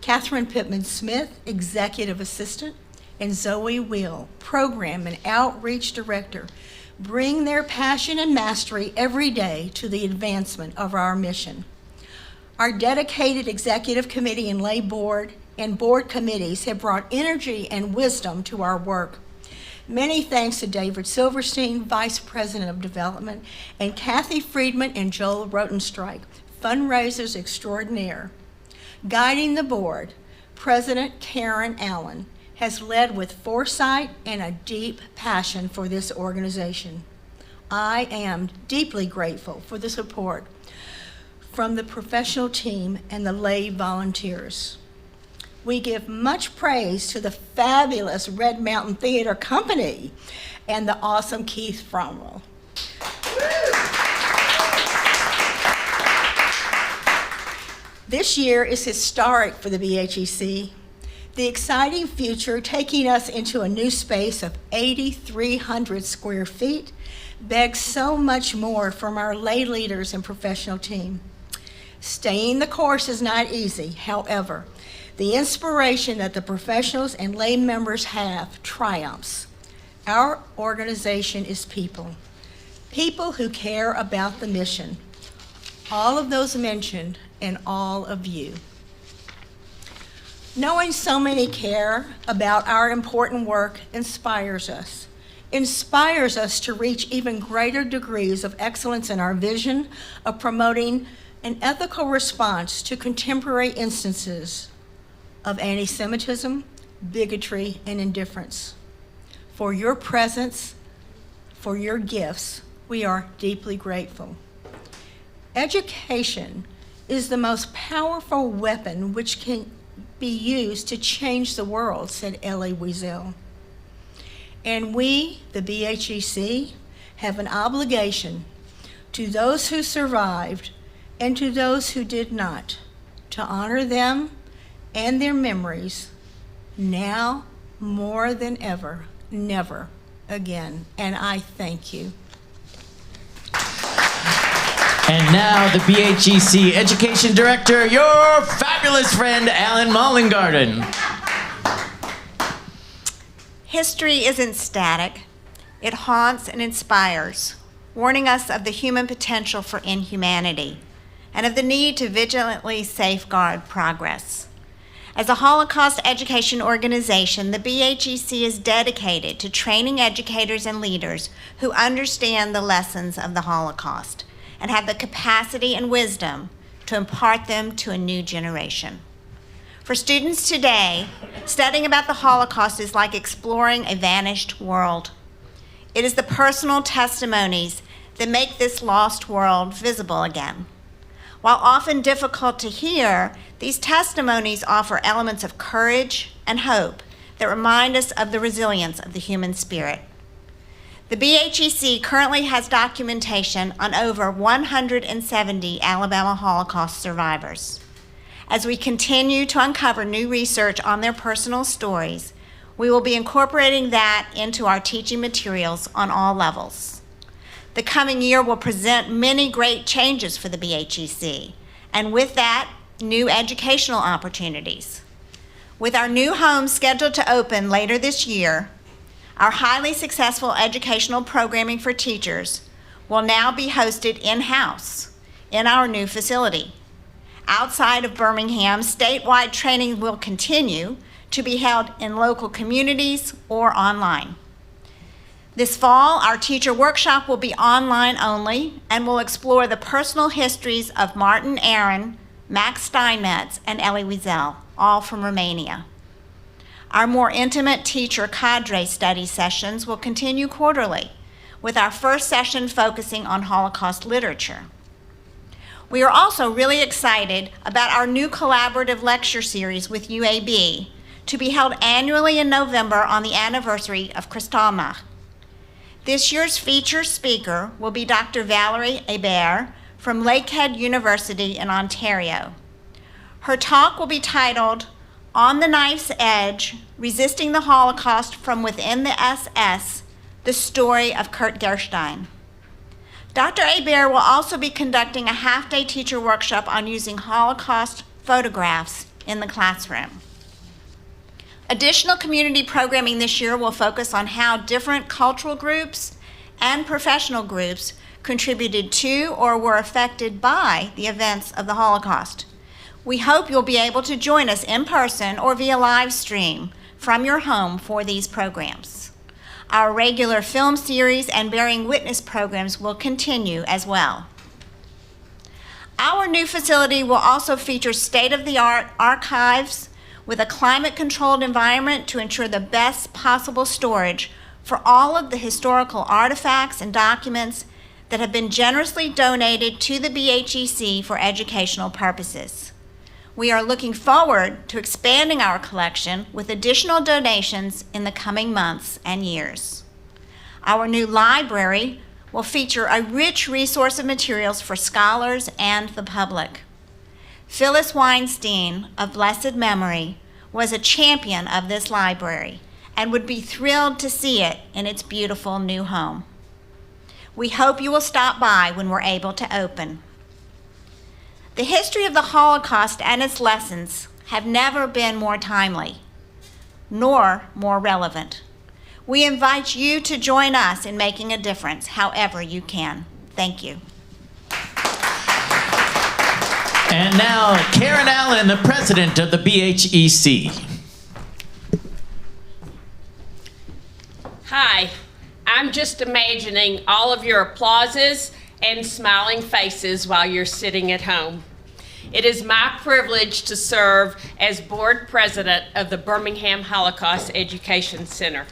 Catherine Pittman-Smith, Executive Assistant, and Zoe Will, Program and Outreach Director, bring their passion and mastery every day to the advancement of our mission. Our dedicated Executive Committee and Lay Board and Board committees have brought energy and wisdom to our work. Many thanks to David Silverstein, Vice President of Development, and Kathy Friedman and Joel Rotenstreich, fundraisers extraordinaire. Guiding the board, President Karen Allen has led with foresight and a deep passion for this organization. I am deeply grateful for the support from the professional team and the lay volunteers. We give much praise to the fabulous Red Mountain Theater Company and the awesome Keith Fromwell. This year is historic for the BHEC. The exciting future taking us into a new space of 8,300 square feet begs so much more from our lay leaders and professional team. Staying the course is not easy. However, The inspiration that the professionals and lay members have triumphs. Our organization is people. People who care about the mission. All of those mentioned and all of you. Knowing so many care about our important work inspires us to reach even greater degrees of excellence in our vision of promoting an ethical response to contemporary instances of anti-Semitism, bigotry, and indifference. For your presence, for your gifts, we are deeply grateful. Education is the most powerful weapon which can be used to change the world, said Elie Wiesel. And we, the BHEC, have an obligation to those who survived and to those who did not, to honor them and their memories now more than ever, never again. And I thank you. And now the BHEC Education Director, your fabulous friend, Alan Mollengarden. History isn't static. It haunts and inspires, warning us of the human potential for inhumanity and of the need to vigilantly safeguard progress. As a Holocaust education organization, the BHEC is dedicated to training educators and leaders who understand the lessons of the Holocaust and have the capacity and wisdom to impart them to a new generation. For students today, studying about the Holocaust is like exploring a vanished world. It is the personal testimonies that make this lost world visible again. While often difficult to hear, these testimonies offer elements of courage and hope that remind us of the resilience of the human spirit. The BHEC currently has documentation on over 170 Alabama Holocaust survivors. As we continue to uncover new research on their personal stories, we will be incorporating that into our teaching materials on all levels. The coming year will present many great changes for the BHEC, and with that, new educational opportunities. With our new home scheduled to open later this year, our highly successful educational programming for teachers will now be hosted in-house in our new facility. Outside of Birmingham, statewide training will continue to be held in local communities or online. This fall, our teacher workshop will be online only and will explore the personal histories of Martin Aaron, Max Steinmetz, and Elie Wiesel, all from Romania. Our more intimate teacher cadre study sessions will continue quarterly, with our first session focusing on Holocaust literature. We are also really excited about our new collaborative lecture series with UAB to be held annually in November on the anniversary of Kristallnacht. This year's featured speaker will be Dr. Valerie Hebert from Lakehead University in Ontario. Her talk will be titled, On the Knife's Edge, Resisting the Holocaust from Within the SS, The Story of Kurt Gerstein. Dr. Hebert will also be conducting a half-day teacher workshop on using Holocaust photographs in the classroom. Additional community programming this year will focus on how different cultural groups and professional groups contributed to or were affected by the events of the Holocaust. We hope you'll be able to join us in person or via live stream from your home for these programs. Our regular film series and bearing witness programs will continue as well. Our new facility will also feature state-of-the-art archives with a climate-controlled environment to ensure the best possible storage for all of the historical artifacts and documents that have been generously donated to the BHEC for educational purposes. We are looking forward to expanding our collection with additional donations in the coming months and years. Our new library will feature a rich resource of materials for scholars and the public. Phyllis Weinstein, of blessed memory, was a champion of this library and would be thrilled to see it in its beautiful new home. We hope you will stop by when we're able to open. The history of the Holocaust and its lessons have never been more timely, nor more relevant. We invite you to join us in making a difference however you can. Thank you. And now, Karen Allen, the president of the BHEC. Hi, I'm just imagining all of your applauses and smiling faces while you're sitting at home. It is my privilege to serve as board president of the Birmingham Holocaust Education Center.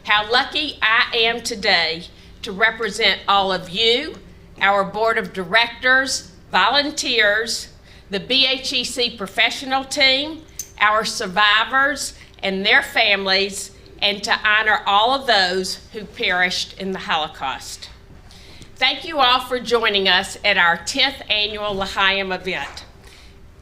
How lucky I am today to represent all of you, our board of directors, volunteers, the BHEC professional team, our survivors and their families, and to honor all of those who perished in the Holocaust. Thank you all for joining us at our 10th annual L'Chaim event,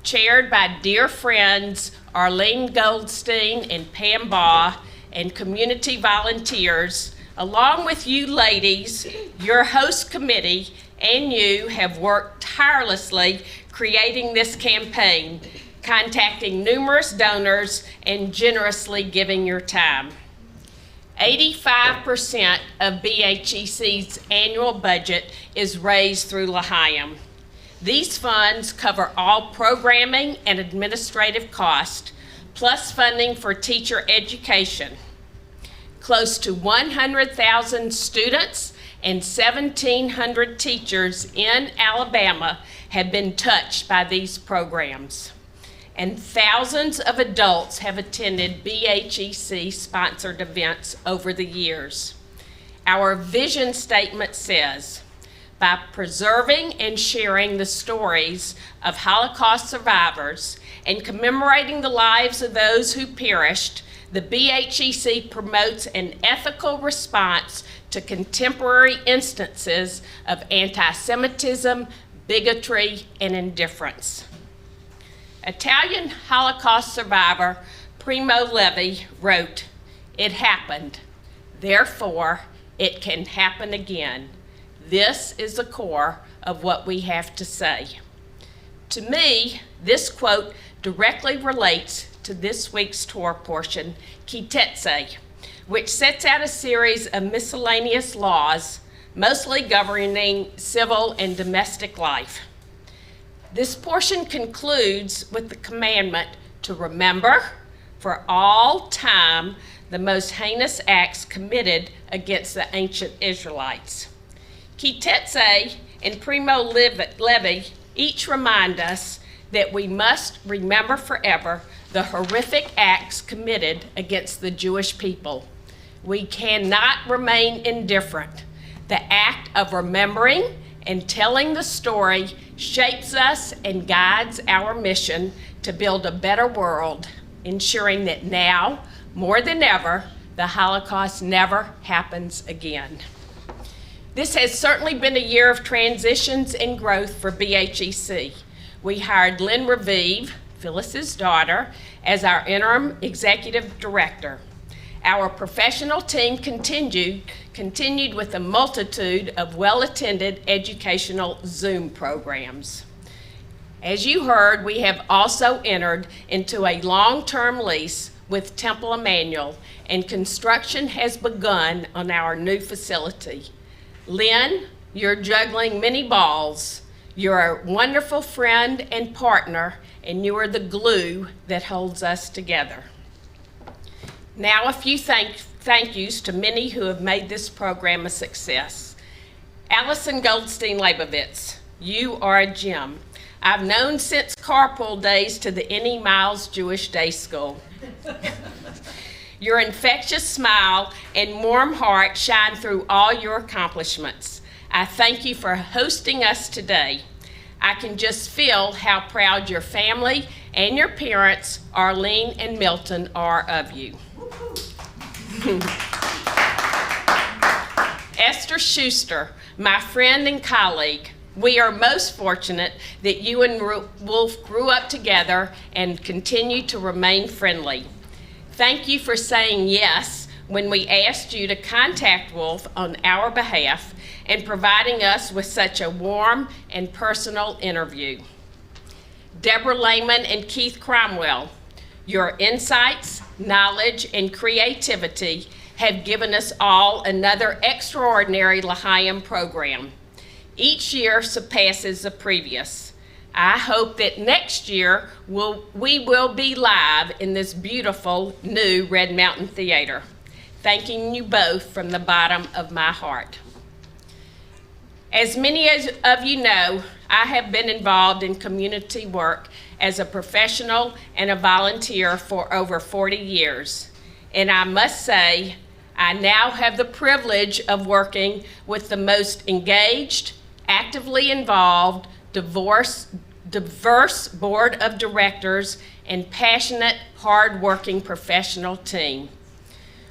chaired by dear friends Alison Goldstein and Pam Baugh and community volunteers. Along with you ladies, your host committee and you have worked tirelessly creating this campaign, contacting numerous donors and generously giving your time. 85% of BHEC's annual budget is raised through L'Chaim. These funds cover all programming and administrative costs, plus funding for teacher education. Close to 100,000 students and 1,700 teachers in Alabama have been touched by these programs. And thousands of adults have attended BHEC-sponsored events over the years. Our vision statement says, by preserving and sharing the stories of Holocaust survivors and commemorating the lives of those who perished, the BHEC promotes an ethical response to contemporary instances of anti-Semitism, bigotry, and indifference. Italian Holocaust survivor Primo Levi wrote, "It happened, therefore it can happen again. This is the core of what we have to say." To me, this quote directly relates to this week's Torah portion, Kitetse, which sets out a series of miscellaneous laws, mostly governing civil and domestic life. This portion concludes with the commandment to remember for all time the most heinous acts committed against the ancient Israelites. Kitetse and Primo Levi each remind us that we must remember forever the horrific acts committed against the Jewish people. We cannot remain indifferent. The act of remembering and telling the story shapes us and guides our mission to build a better world, ensuring that now, more than ever, the Holocaust never happens again. This has certainly been a year of transitions and growth for BHEC. We hired Lynn Raviv, Phyllis's daughter, as our interim executive director. Our professional team continued with a multitude of well-attended educational Zoom programs. As you heard, we have also entered into a long-term lease with Temple Emmanuel, and construction has begun on our new facility. Lynn, you're juggling many balls. You're a wonderful friend and partner, and you are the glue that holds us together. Now a few thank yous to many who have made this program a success. Alison Goldstein Lebovitz, you are a gem. I've known since carpool days to the N.E. Miles Jewish Day School. Your infectious smile and warm heart shine through all your accomplishments. I thank you for hosting us today. I can just feel how proud your family and your parents, Arlene and Milton, are of you. Esther Schuster, my friend and colleague, we are most fortunate that you and Wolf grew up together and continue to remain friendly. Thank you for saying yes when we asked you to contact Wolf on our behalf and providing us with such a warm and personal interview. Deborah Lehman and Keith Cromwell. Your insights, knowledge, and creativity have given us all another extraordinary L'Chaim program. Each year surpasses the previous. I hope that next year we will be live in this beautiful new Red Mountain Theater. Thanking you both from the bottom of my heart. As many of you know, I have been involved in community work as a professional and a volunteer for over 40 years. And I must say, I now have the privilege of working with the most engaged, actively involved, diverse board of directors and passionate, hard-working professional team.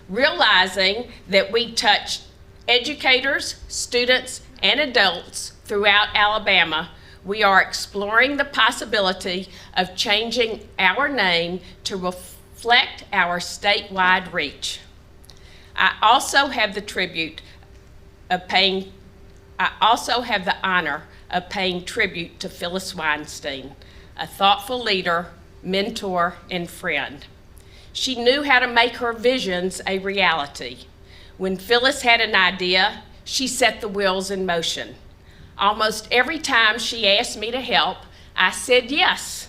Realizing that we touch educators, students, and adults throughout Alabama, we are exploring the possibility of changing our name to reflect our statewide reach. I also have the honor of paying tribute to Phyllis Weinstein, a thoughtful leader, mentor, and friend. She knew how to make her visions a reality. When Phyllis had an idea, she set the wheels in motion. Almost every time she asked me to help, I said yes,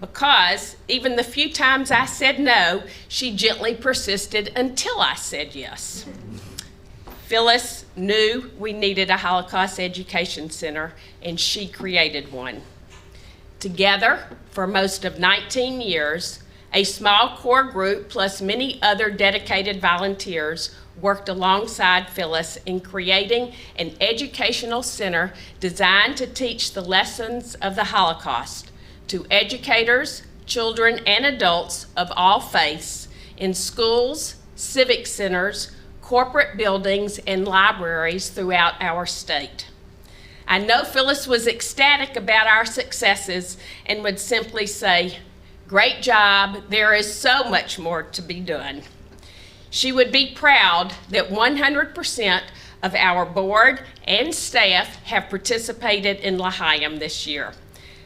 because even the few times I said no, she gently persisted until I said yes. Phyllis knew we needed a Holocaust Education Center, and she created one. Together, for most of 19 years, a small core group plus many other dedicated volunteers worked alongside Phyllis in creating an educational center designed to teach the lessons of the Holocaust to educators, children, and adults of all faiths in schools, civic centers, corporate buildings, and libraries throughout our state. I know Phyllis was ecstatic about our successes and would simply say, "Great job, there is so much more to be done." She would be proud that 100% of our board and staff have participated in L'Chaim this year.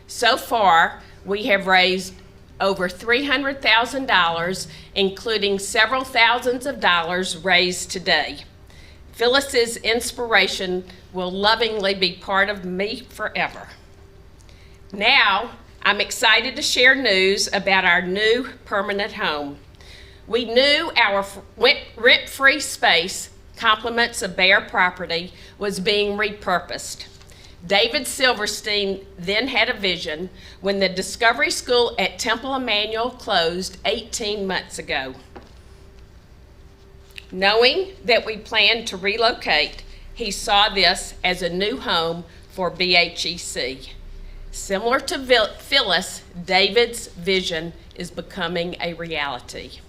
So far, we have raised over $300,000, including several thousands of dollars raised today. Phyllis's inspiration will lovingly be part of me forever. Now, I'm excited to share news about our new permanent home. We knew our rent-free space, compliments of bare property, was being repurposed. David Silverstein then had a vision when the Discovery School at Temple Emmanuel closed 18 months ago. Knowing that we planned to relocate, he saw this as a new home for BHEC. Similar to Phyllis, David's vision is becoming a reality.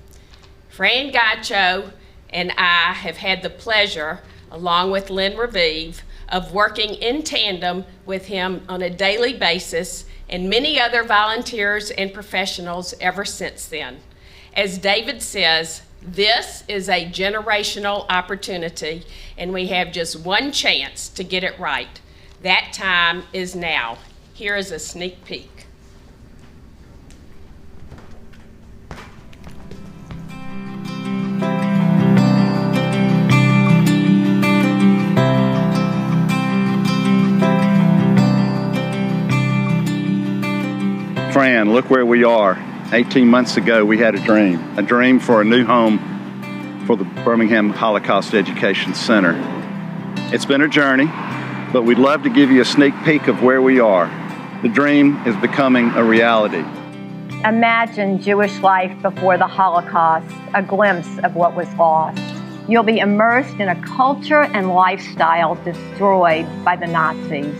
Fran Gacho and I have had the pleasure, along with Lynn Revive, of working in tandem with him on a daily basis and many other volunteers and professionals ever since then. As David says, this is a generational opportunity, and we have just one chance to get it right. That time is now. Here is a sneak peek. Fran, look where we are. 18 months ago, we had a dream for a new home for the Birmingham Holocaust Education Center. It's been a journey, but we'd love to give you a sneak peek of where we are. The dream is becoming a reality. Imagine Jewish life before the Holocaust, a glimpse of what was lost. You'll be immersed in a culture and lifestyle destroyed by the Nazis.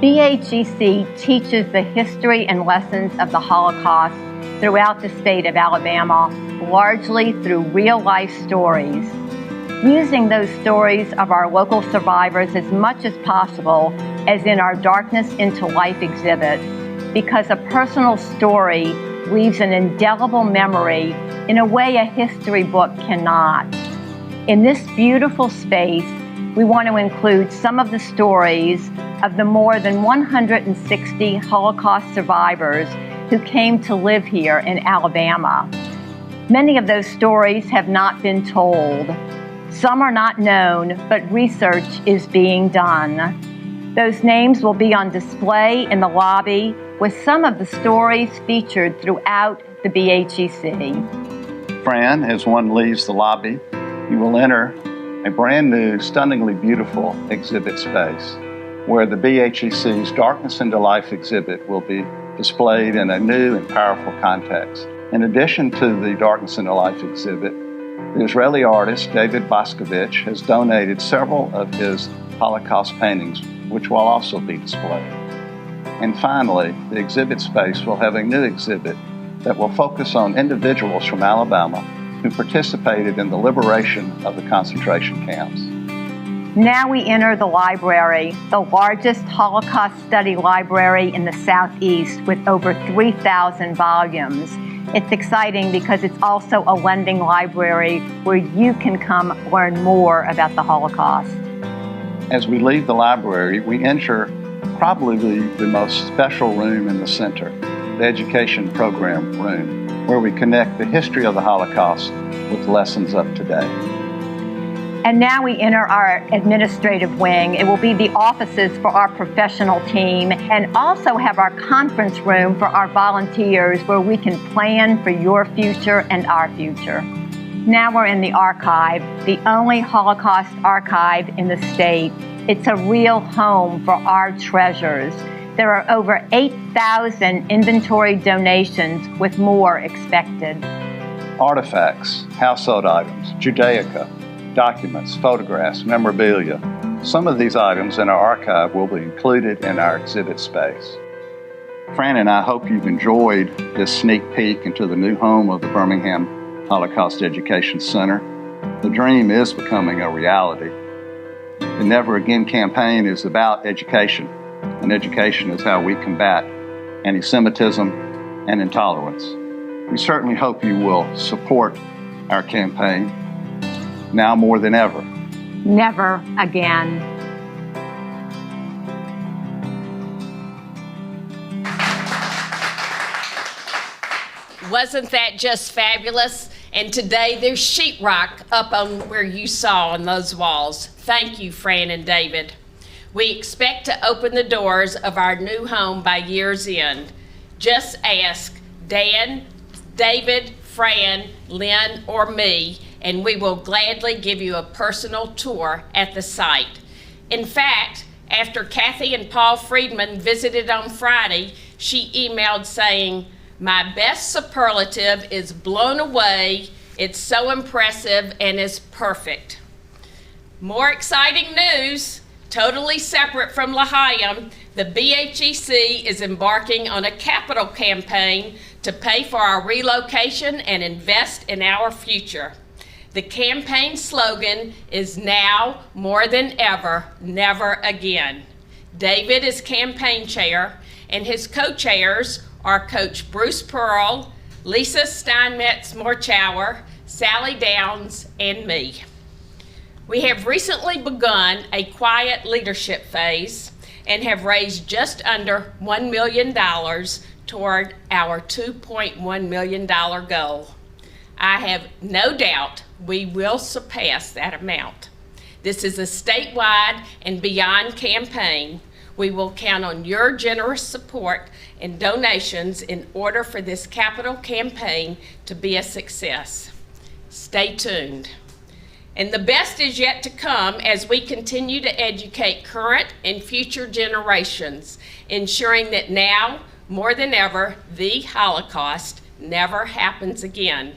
BHEC teaches the history and lessons of the Holocaust throughout the state of Alabama, largely through real-life stories. Using those stories of our local survivors as much as possible, as in our Darkness into Life exhibit, because a personal story leaves an indelible memory in a way a history book cannot. In this beautiful space, we want to include some of the stories of the more than 160 Holocaust survivors who came to live here in Alabama. Many of those stories have not been told. Some are not known, but research is being done. Those names will be on display in the lobby with some of the stories featured throughout the BHEC. Fran, as one leaves the lobby, you will enter a brand new, stunningly beautiful exhibit space where the BHEC's Darkness into Life exhibit will be displayed in a new and powerful context. In addition to the Darkness into Life exhibit, the Israeli artist David Boskovich has donated several of his Holocaust paintings, which will also be displayed. And finally, the exhibit space will have a new exhibit that will focus on individuals from Alabama who participated in the liberation of the concentration camps. Now we enter the library, the largest Holocaust study library in the Southeast with over 3,000 volumes. It's exciting because it's also a lending library where you can come learn more about the Holocaust. As we leave the library, we enter probably the most special room in the center, the education program room, where we connect the history of the Holocaust with lessons of today. And now we enter our administrative wing. It will be the offices for our professional team and also have our conference room for our volunteers where we can plan for your future and our future. Now we're in the archive, the only Holocaust archive in the state. It's a real home for our treasures. There are over 8,000 inventory donations with more expected. Artifacts, household items, Judaica, documents, photographs, memorabilia. Some of these items in our archive will be included in our exhibit space. Fran and I hope you've enjoyed this sneak peek into the new home of the Birmingham Holocaust Education Center. The dream is becoming a reality. The Never Again campaign is about education, and education is how we combat anti-Semitism and intolerance. We certainly hope you will support our campaign now more than ever. Never again. Wasn't that just fabulous? And today there's sheetrock up on where you saw on those walls. Thank you, Fran and David. We expect to open the doors of our new home by year's end. Just ask Dan, David, Fran, Lynn, or me, and we will gladly give you a personal tour at the site. In fact, after Kathy and Paul Friedman visited on Friday, she emailed saying, "My best superlative is blown away. It's so impressive and is perfect." More exciting news, totally separate from L'Chaim, the BHEC is embarking on a capital campaign to pay for our relocation and invest in our future. The campaign slogan is now more than ever, never again. David is campaign chair, and his co-chairs are Coach Bruce Pearl, Lisa Steinmetz-Morchauer, Sally Downs, and me. We have recently begun a quiet leadership phase and have raised just under $1 million toward our $2.1 million goal. I have no doubt we will surpass that amount. This is a statewide and beyond campaign. We will count on your generous support and donations in order for this capital campaign to be a success. Stay tuned. And the best is yet to come as we continue to educate current and future generations, ensuring that now, more than ever, the Holocaust never happens again.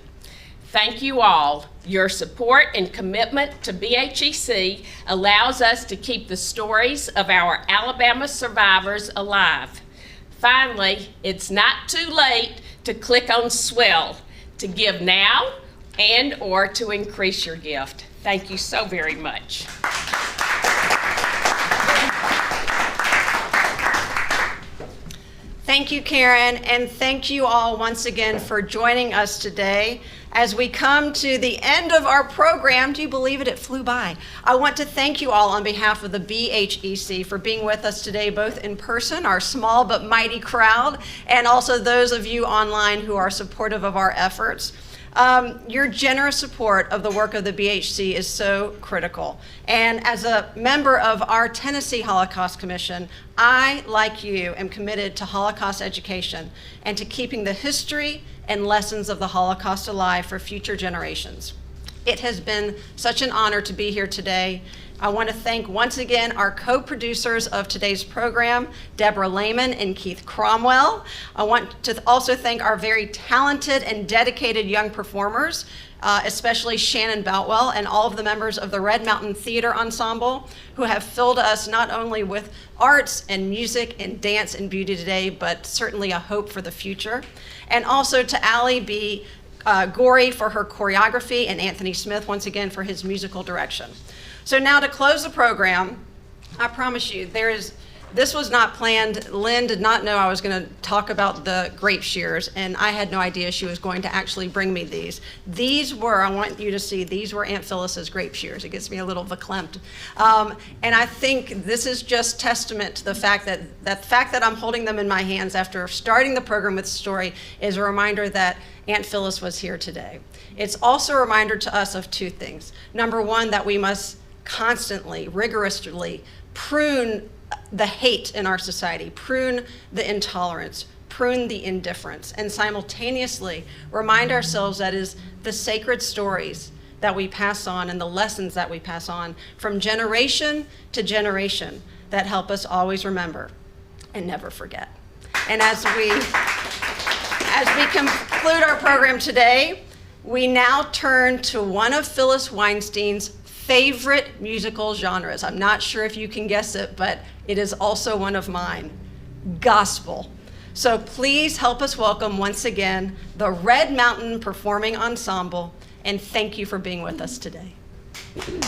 Thank you all. Your support and commitment to BHEC allows us to keep the stories of our Alabama survivors alive. Finally, it's not too late to click on Swell to give now and or to increase your gift. Thank you so very much. Thank you, Karen, and thank you all once again for joining us today. As we come to the end of our program, do you believe it? It flew by. I want to thank you all on behalf of the BHEC for being with us today, both in person, our small but mighty crowd, and also those of you online who are supportive of our efforts. Your generous support of the work of the BHC is so critical. And as a member of our Tennessee Holocaust Commission, I, like you, am committed to Holocaust education and to keeping the history and lessons of the Holocaust alive for future generations. It has been such an honor to be here today. I want to thank once again our co-producers of today's program, Deborah Lehman and Keith Cromwell. I want to also thank our very talented and dedicated young performers, especially Shannon Boutwell and all of the members of the Red Mountain Theater Ensemble, who have filled us not only with arts and music and dance and beauty today, but certainly a hope for the future. And also to Allie B. Gorey for her choreography, and Anthony Smith once again for his musical direction. So now to close the program, I promise you, this was not planned. Lynn did not know I was going to talk about the grape shears, and I had no idea she was going to actually bring me these. These were, I want you to see, these were Aunt Phyllis's grape shears. It gets me a little verklempt. And I think this is just testament to the fact that I'm holding them in my hands after starting the program with the story is a reminder that Aunt Phyllis was here today. It's also a reminder to us of two things. Number one, that we must constantly, rigorously prune the hate in our society, prune the intolerance, prune the indifference, and simultaneously remind ourselves that is the sacred stories that we pass on and the lessons that we pass on from generation to generation that help us always remember and never forget. And as we conclude our program today, we now turn to one of Phyllis Weinstein's favorite musical genres. I'm not sure if you can guess it, but it is also one of mine, gospel. So please help us welcome once again the Red Mountain Performing Ensemble, and thank you for being with us today. Give you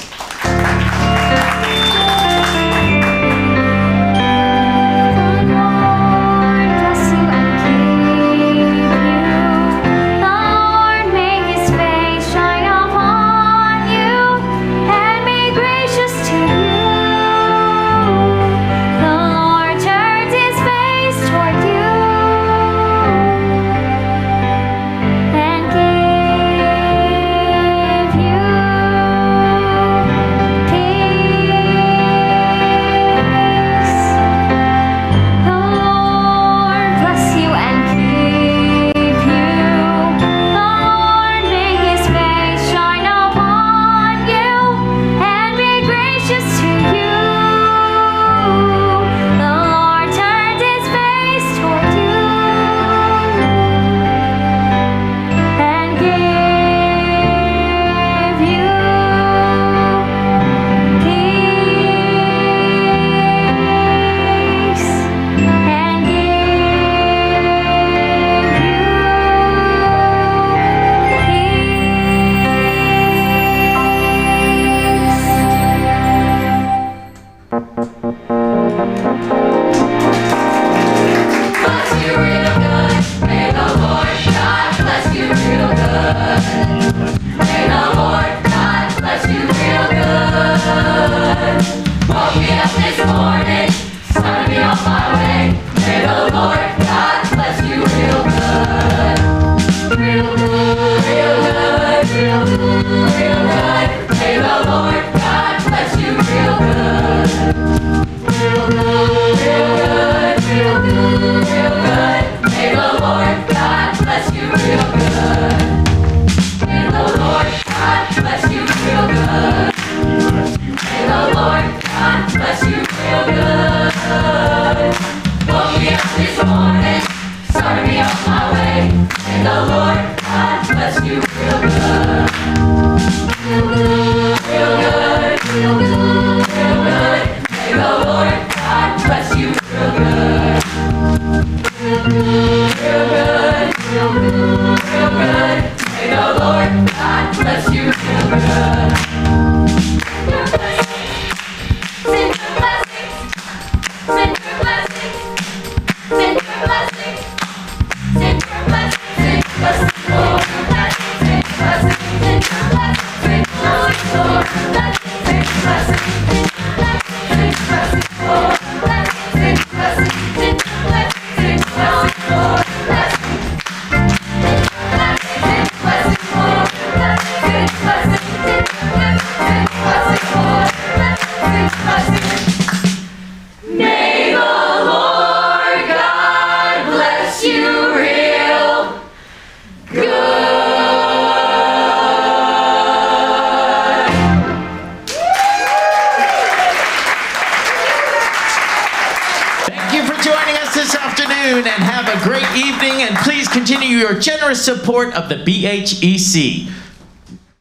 continue your generous support of the BHEC.